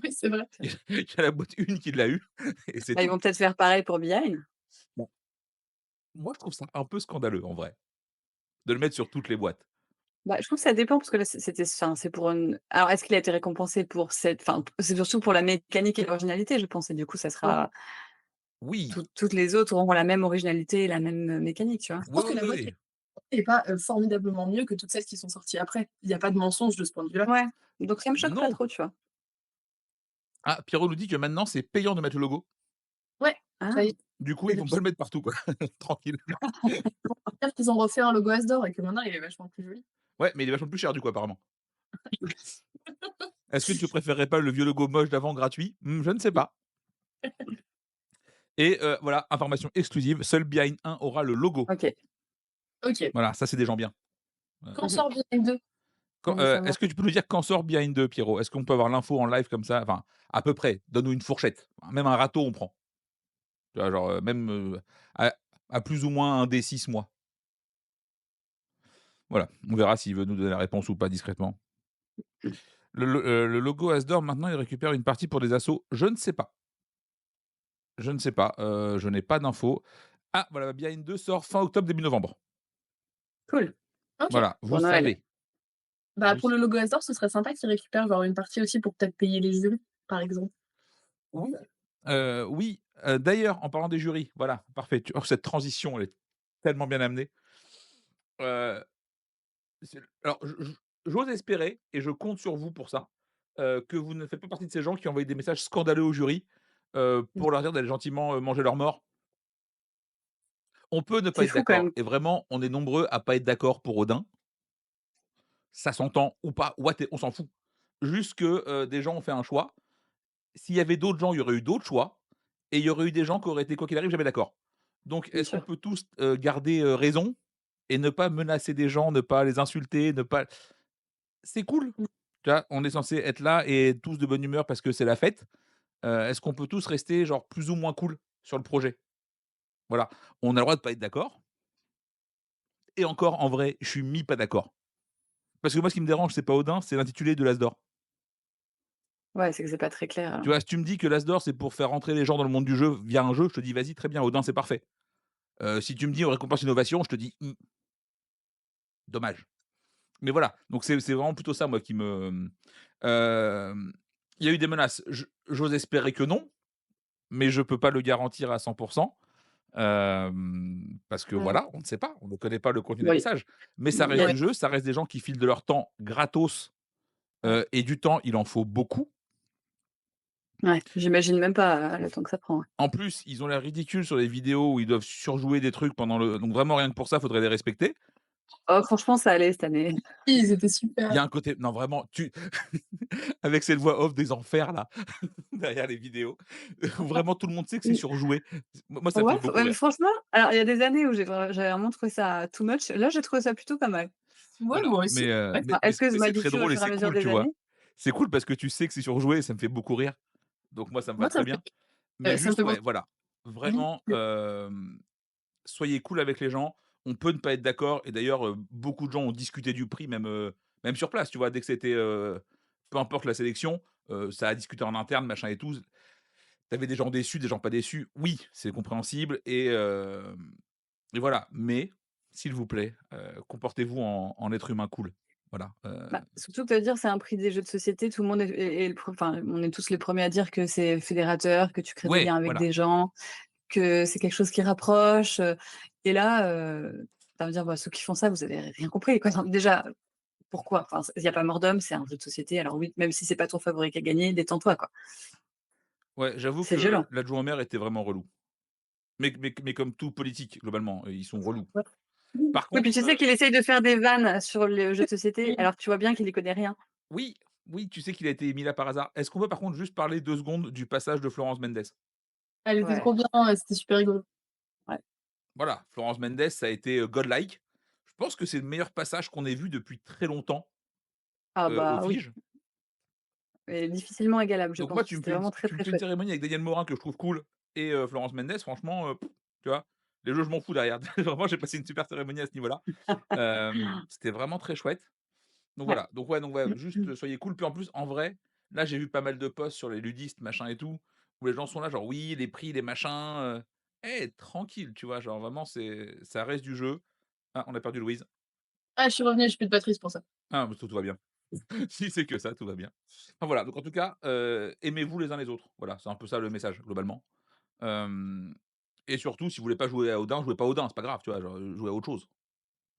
B: Oui, c'est vrai.
C: C'est vrai.
A: Il y a la boîte 1 qui l'a eu et c'est
C: Bah, ils
A: tout.
C: vont peut-être faire pareil pour Behind.
A: Bon, moi, je trouve ça un peu scandaleux, en vrai, de le mettre sur toutes les boîtes.
C: Bah, je trouve que ça dépend parce que là, c'était enfin, c'est pour une alors est-ce qu'il a été récompensé pour cette enfin, c'est surtout pour la mécanique et l'originalité, je pense et du coup, ça
B: Ouais.
C: sera
A: Oui,
C: toutes les autres auront la même originalité et la même, mécanique, tu vois?
B: Je
A: oui,
B: pense que
A: oui,
B: la
A: oui,
B: boîte
A: oui.
B: est pas, formidablement mieux que toutes celles qui sont sorties après. Il y a pas de mensonge de ce point de vue-là.
C: Ouais, donc ça me choque pas
A: Non!
C: trop, tu vois?
A: Ah, Pierrot nous dit que maintenant, c'est payant de mettre le logo.
B: Ouais, ça y
C: Ah,
B: est,
A: Du coup,
B: c'est
A: ils vont pas
B: depuis
A: le mettre partout, quoi. Tranquille.
B: dire qu'ils ont refait un logo Asdor et que maintenant il est vachement plus joli.
A: Ouais, mais il est vachement plus cher, du coup, apparemment. Est-ce que tu préférerais pas le vieux logo moche d'avant gratuit? Je ne sais pas. Et voilà, information exclusive, seul Behind 1 aura le logo.
C: OK.
B: OK.
A: Voilà, ça, c'est des gens bien.
B: Quand
C: Mmh.
B: sort Behind 2?
A: Quand,
C: Bon à
A: est-ce
C: savoir.
A: que tu peux nous dire quand sort Behind 2, Pierrot? Est-ce qu'on peut avoir l'info en live comme ça? Enfin, à peu près, donne-nous une fourchette. Même un râteau, on prend. Tu vois, genre, même, à plus ou moins un des 6 mois. Voilà, on verra s'il veut nous donner la réponse ou pas discrètement. Le logo Asdor, maintenant, il récupère une partie pour des assos? Je ne sais pas. Je ne sais pas, je n'ai pas d'infos. Ah, voilà, Behind 2 sort fin octobre, début novembre.
C: Cool,
B: OK.
A: Voilà, vous
C: pour Noël.
A: savez.
B: Bah,
A: Vous
B: pour le logo Asdor, ce serait sympa qu'ils récupèrent genre une partie aussi pour peut-être payer les jurys, par exemple.
A: Oui, oui, d'ailleurs, en parlant des jurys, voilà, parfait, cette transition, elle est tellement bien amenée. Heu, alors j'ose espérer et je compte sur vous pour ça, que vous ne faites pas partie de ces gens qui envoient des messages scandaleux au jury,
C: Mmh.
A: pour leur dire d'aller gentiment, manger leur mort. On peut ne pas
C: C'est
A: être
C: fou quand
A: d'accord
C: même.
A: et vraiment, on est nombreux à pas être d'accord pour Odin. Ça s'entend ou pas, on s'en fout. Juste que, des gens ont fait un choix. S'il y avait d'autres gens, il y aurait eu d'autres choix et il y aurait eu des gens qui auraient été, quoi qu'il arrive, jamais d'accord. Donc
C: Bien
A: est-ce qu'on
C: sûr.
A: peut tous, garder, raison et ne pas menacer des gens, ne pas les insulter, ne pas c'est cool,
C: Mmh.
A: tu vois? On est censé être là et tous de bonne humeur parce que c'est la fête. Est-ce qu'on peut tous rester genre plus ou moins cool sur le projet? Voilà. On a le droit de pas être d'accord et encore en vrai, je suis mi pas d'accord. Parce que moi ce qui me dérange, c'est pas Odin, c'est l'intitulé de l'As d'or.
C: Ouais, c'est que c'est pas très clair,
A: Tu vois? Si tu me dis que l'As d'or, c'est pour faire rentrer les gens dans le monde du jeu via un jeu, je te dis: «Vas-y, très bien, Odin, c'est parfait». Si tu me dis: «On récompense l'innovation», je te dis: dommage». Mais voilà, donc c'est vraiment plutôt ça moi qui me, il y a eu des menaces. J'ose espérer que non, mais je peux pas le garantir à 100. Parce que
C: Mmh.
A: voilà, on ne sait pas, on ne connaît pas le contenu des
C: Oui,
A: messages. Mais ça
C: il y
A: reste
C: a
B: Ouais.
A: du jeu, ça reste des gens qui filent de leur temps gratos,
C: ouais,
A: et du temps, il en faut beaucoup.
C: ouais, j'imagine même pas, le temps que ça prend, ouais.
A: En plus, ils ont l'air ridicules sur les vidéos où ils doivent surjouer des trucs pendant le donc vraiment rien que pour ça, faudrait les respecter.
C: Oh franchement, ça allait cette année.
B: Ils étaient
A: Il
B: super.
A: y a un côté non vraiment, avec cette voix off des enfers là, derrière les vidéos, où vraiment tout le monde sait que c'est
C: Mmh.
A: surjoué. Moi, ça me
C: Ouais,
A: fait beaucoup
C: mais
A: rire.
C: franchement, alors il y a des années où j'avais vraiment trouvé ça too much. Là, j'ai trouvé ça plutôt pas mal.
B: Ouais,
A: Voilà,
B: moi aussi. Ouais.
C: Enfin, est-ce que je
A: mais c'est très
C: m'habitue au
A: drôle et
C: fur et à
A: c'est
C: mesure
A: cool,
C: des
A: tu vois?
C: années?
A: C'est cool parce que tu sais que c'est surjoué et ça me fait beaucoup rire. Donc moi, ça me va
B: Moi,
A: très bien. Mais
B: ça me
A: juste,
B: fait
A: ouais,
B: penser
A: voilà,
B: à Lily.
A: vraiment, soyez cool avec les gens. On peut ne pas être d'accord et d'ailleurs, beaucoup de gens ont discuté du prix même, même sur place, tu vois? Dès que c'était, peu importe la sélection, ça a discuté en interne, machin et tout. avais des gens déçus, des gens pas déçus. Oui, c'est compréhensible et voilà. Mais s'il vous plaît, comportez-vous en être humain cool. Voilà,
C: Bah, surtout que dire c'est un prix des jeux de société, tout le monde est le pre enfin, on est tous les premiers à dire que c'est fédérateur, que tu crées des
A: ouais,
C: liens avec
A: voilà.
C: des gens, que c'est quelque chose qui rapproche, et là, tu vas me dire: «Bah, ceux qui font ça, vous avez rien compris, quoi». Enfin, déjà, pourquoi? Enfin, il y a pas mort d'homme, c'est un jeu de société, alors oui, même si c'est pas ton favori qui a gagné, détends-toi, quoi.
A: Ouais, j'avoue
C: C'est
A: que
C: violent.
A: l'adjoint au maire était vraiment relou. Mais comme tout politique globalement, ils sont relous.
B: Ouais.
A: Par
C: Oui, puis
A: contre,
C: tu sais qu'il essaye de faire des vannes sur le jeu de société, alors que tu vois bien qu'il y connaît rien.
A: oui, oui, tu sais qu'il a été mis là par hasard. Est-ce qu'on peut par contre juste parler 2 secondes du passage de Florence Mendes?
B: Elle était
C: Ouais,
B: trop bien, c'était super rigolo.
C: ouais.
A: Voilà, Florence Mendes, ça a été, godlike. Je pense que c'est le meilleur passage qu'on ait vu depuis très longtemps,
C: Ah
A: aux
C: bah, oui,
A: Figes.
C: et difficilement égalable, je
A: Donc moi,
C: pense. C'était vraiment très,
A: tu me
C: très
A: fais une
C: chouette.
A: cérémonie avec Daniel Morin que je trouve cool et Florence Mendes, franchement, tu vois? Les jeux, je m'en fous derrière. Vraiment, j'ai passé une super cérémonie à ce niveau-là. C'était vraiment très chouette. Donc
C: Ouais.
A: voilà, donc ouais, juste, soyez cool. Puis en plus, en vrai, là, j'ai vu pas mal de posts sur les ludistes, machin et tout, où les gens sont là, genre: «Oui, les prix, les machins», tranquille, tu vois? Genre vraiment, ça reste du jeu. Ah, on a perdu Louise.
B: Ah, je suis revenue, j'ai plus de batterie, c'est pour ça.
A: Ah, bah, tout va bien. Si c'est que ça, tout va bien. Enfin voilà, donc en tout cas, aimez-vous les uns les autres. Voilà, c'est un peu ça le message globalement. Hem et surtout, si vous voulez pas jouer à Odin, jouez pas à Odin, c'est pas grave, tu vois? Genre, jouez à autre chose,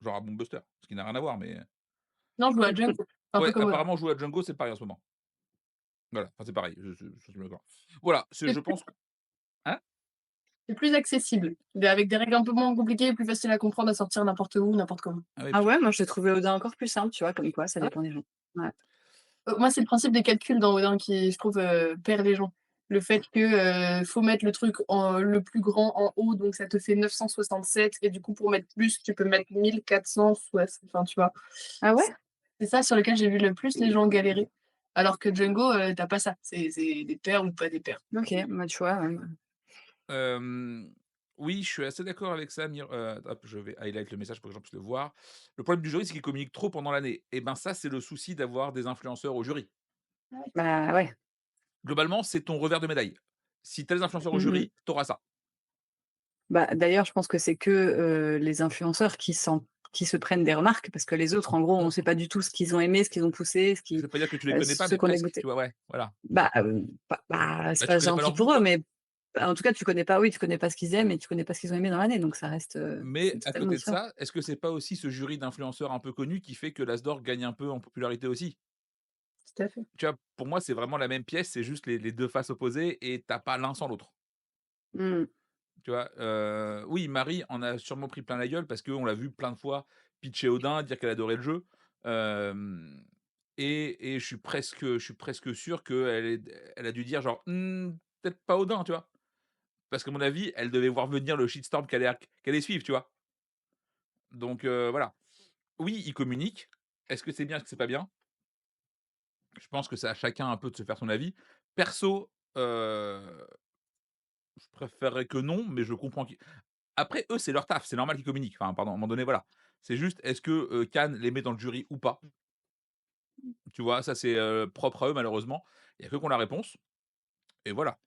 A: genre à Blockbuster, ce qui n'a rien à voir, mais
B: Non, je joue à Django, un peu
A: ouais,
B: comme Odin.
A: apparemment jouer à Django, c'est pareil en ce moment. Voilà, enfin c'est pareil, je suis d'accord. Voilà, c'est
B: C'est
A: je pense que hein?
B: c'est plus accessible, mais avec des règles un peu moins compliquées et plus faciles à comprendre, à sortir n'importe où, n'importe comment.
A: Ah ouais,
C: Ah
A: parce
C: ouais, moi j'ai trouvé Odin encore plus simple, tu vois? Comme quoi, ça
B: Ah ouais?
C: dépend des gens. Ouais.
B: Moi, c'est le principe des calculs dans Odin qui, je trouve, perd les gens. Le fait que, faut mettre le truc le plus grand en haut, donc ça te fait 967 et du coup, pour mettre plus, tu peux mettre 1400 enfin, tu vois?
C: Ah ouais?
B: C'est ça sur lequel j'ai vu le plus les gens galérer. Alors que Django, tu pas ça. C'est des paires ou pas des paires.
C: OK, bah, tu vois,
A: hem, oui, je suis assez d'accord avec ça, hop, je vais highlight le message pour que les gens puissent le voir. Le problème du jury, c'est qu'il communique trop pendant l'année et ben, ça, c'est le souci d'avoir des influenceurs au jury.
C: bah, ouais.
A: Globalement, c'est ton revers de médaille. Si tu as des influenceurs au
C: Mmh mh.
A: jury, tu auras ça.
C: Bah, d'ailleurs, je pense que c'est que, les influenceurs qui se prennent des remarques parce que les autres, en gros, on sait pas du tout ce qu'ils ont aimé, ce qu'ils ont poussé,
A: Je vais pas dire que tu les connais pas,
C: ce
A: mais
C: qu'on a
A: presque,
C: goûté.
A: tu vois? Ouais, voilà.
C: C'est
A: Bah, tu
C: pas
A: connais pas
C: gentil
A: leur goût,
C: pour eux,
A: quoi.
C: mais bah, en tout cas, tu connais pas ce qu'ils aiment et tu connais pas ce qu'ils ont aimé dans l'année, donc ça reste,
A: Mais
C: c'est
A: à
C: totalement
A: côté de
C: différent.
A: ça, est-ce que c'est pas aussi ce jury d'influenceurs un peu connus qui fait que l'As d'or gagne un peu en popularité aussi?
B: Tout à fait.
A: Tu vois? Pour moi, c'est vraiment la même pièce, c'est juste les 2 faces opposées et tu pas l'un sans l'autre.
C: Mmh.
A: Tu vois? Oui, Marie en a sûrement pris plein la gueule parce qu'on l'a vu plein de fois pitcher Odin, dire qu'elle adorait le jeu. Hem et je suis presque sûr elle a dû dire genre: peut-être pas Odin», tu vois? Parce qu'à mon avis, elle devait voir venir le shitstorm qu'elle allait suivre, tu vois? Donc voilà. Oui, ils communiquent. Est-ce que c'est bien? Est-ce que c'est pas bien? Je pense que c'est à chacun un peu de se faire son avis. Perso, je préférerais que non, mais je comprends qu'ils après eux, c'est leur taf, c'est normal qu'ils communiquent. Enfin, pardon, à un moment donné, voilà. C'est juste, est-ce que, Cannes les met dans le jury ou pas? Tu vois? Ça, c'est, propre à eux malheureusement. Il y a qu'eux qui ont la réponse et voilà.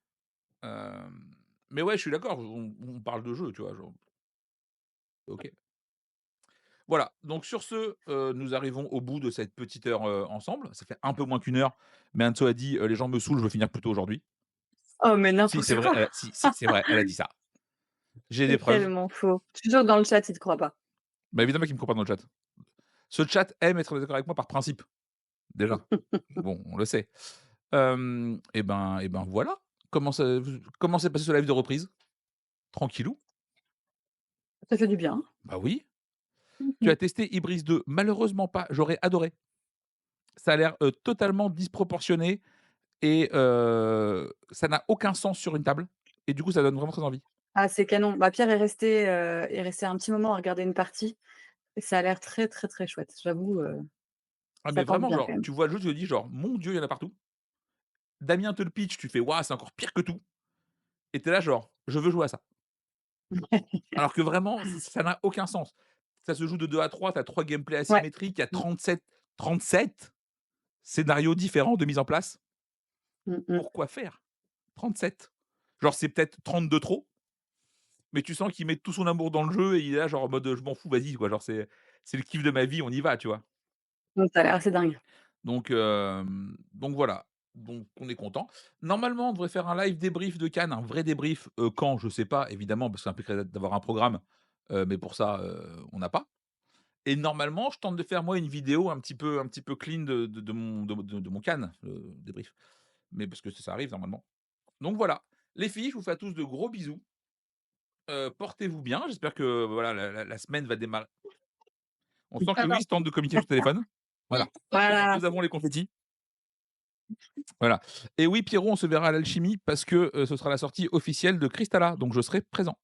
A: Mais ouais, je suis d'accord, on parle de jeu, tu vois? Genre, OK. Voilà, donc sur ce, nous arrivons au bout de cette petite heure, ensemble. Ça fait un peu moins qu'1 heure, mais Anso a dit: «Les gens me saoulent, je veux finir plus tôt aujourd'hui».
C: Oh, mais
A: Si, c'est
C: n'importe
A: vrai,
C: quoi!
A: si, c'est vrai, elle a dit ça. J'ai des
C: C'est
A: preuves.
C: tellement faux. Je suis sûre que dans le chat, ils te croient pas.
A: Bah, évidemment qu'il me croit pas dans le chat. Ce chat aime être d'accord avec moi par principe, déjà. Bon, on le sait. Et ben, voilà. Comment s'est passé ce live de reprise? Tranquillou?
C: Ça fait du bien.
A: Bah oui.
C: Mmh
A: Tu
C: mh.
A: as testé Ibris 2? Malheureusement pas, j'aurais adoré. Ça a l'air, totalement disproportionné et ça n'a aucun sens sur une table et du coup, ça donne vraiment très envie.
C: Ah, c'est canon. Bah, Pierre est resté un petit moment à regarder une partie et ça a l'air très, très, très chouette. J'avoue,
A: Ah mais
C: ça tente
A: vraiment,
C: bien quand
A: genre,
C: même.
A: tu vois le jeu, tu te dis genre: «Mon Dieu, il y en a partout». Damien te le pitch, tu fais: «Waouh, c'est encore pire que tout» et tu es là genre: «Je veux jouer à ça». Alors que vraiment, ça n'a aucun sens. Ça se joue de 2 à 3, tu as 3 gameplays
C: Ouais.
A: asymétriques, il y a
C: Mmh.
A: 37 scénarios différents de mise en place.
C: Mmh mh.
A: Pourquoi faire? 37. Genre, c'est peut-être 30 de trop, mais tu sens qu'il met tout son amour dans le jeu et il est là genre en mode: «Je m'en fous, vas-y quoi». Genre c'est le kiff de ma vie, on y va, tu vois?
C: Donc ça a l'air assez dingue.
A: Donc voilà, donc on est content. Normalement, on devrait faire un live débrief de Cannes, un vrai débrief, quand? Je sais pas évidemment parce que ça impliquerait d'avoir un programme, mais pour ça, on n'a pas et normalement, je tente de faire moi une vidéo un petit peu clean de mon Cannes, débrief, mais parce que ça arrive normalement. Donc voilà, les filles, je vous fais à tous de gros bisous, portez-vous bien, j'espère que voilà la semaine va démarrer. On sent que
B: Alors,
A: Louise tente de communiquer sur téléphone. Voilà,
C: Voilà.
A: nous avons les confettis. Voilà et oui, Pierrot, on se verra à l'Alchimie parce que, ce sera la sortie officielle de Cristalla, donc je serai présent.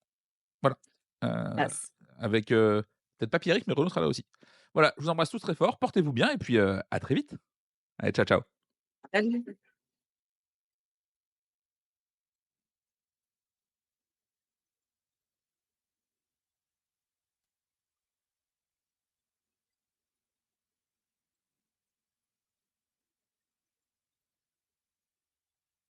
A: Voilà, heu,
C: Yes.
A: avec, peut-être pas Pierrick, mais Renaud sera là aussi. Voilà, je vous embrasse tous très fort, portez-vous bien et puis, à très vite. Allez, ciao, ciao.
C: Salut.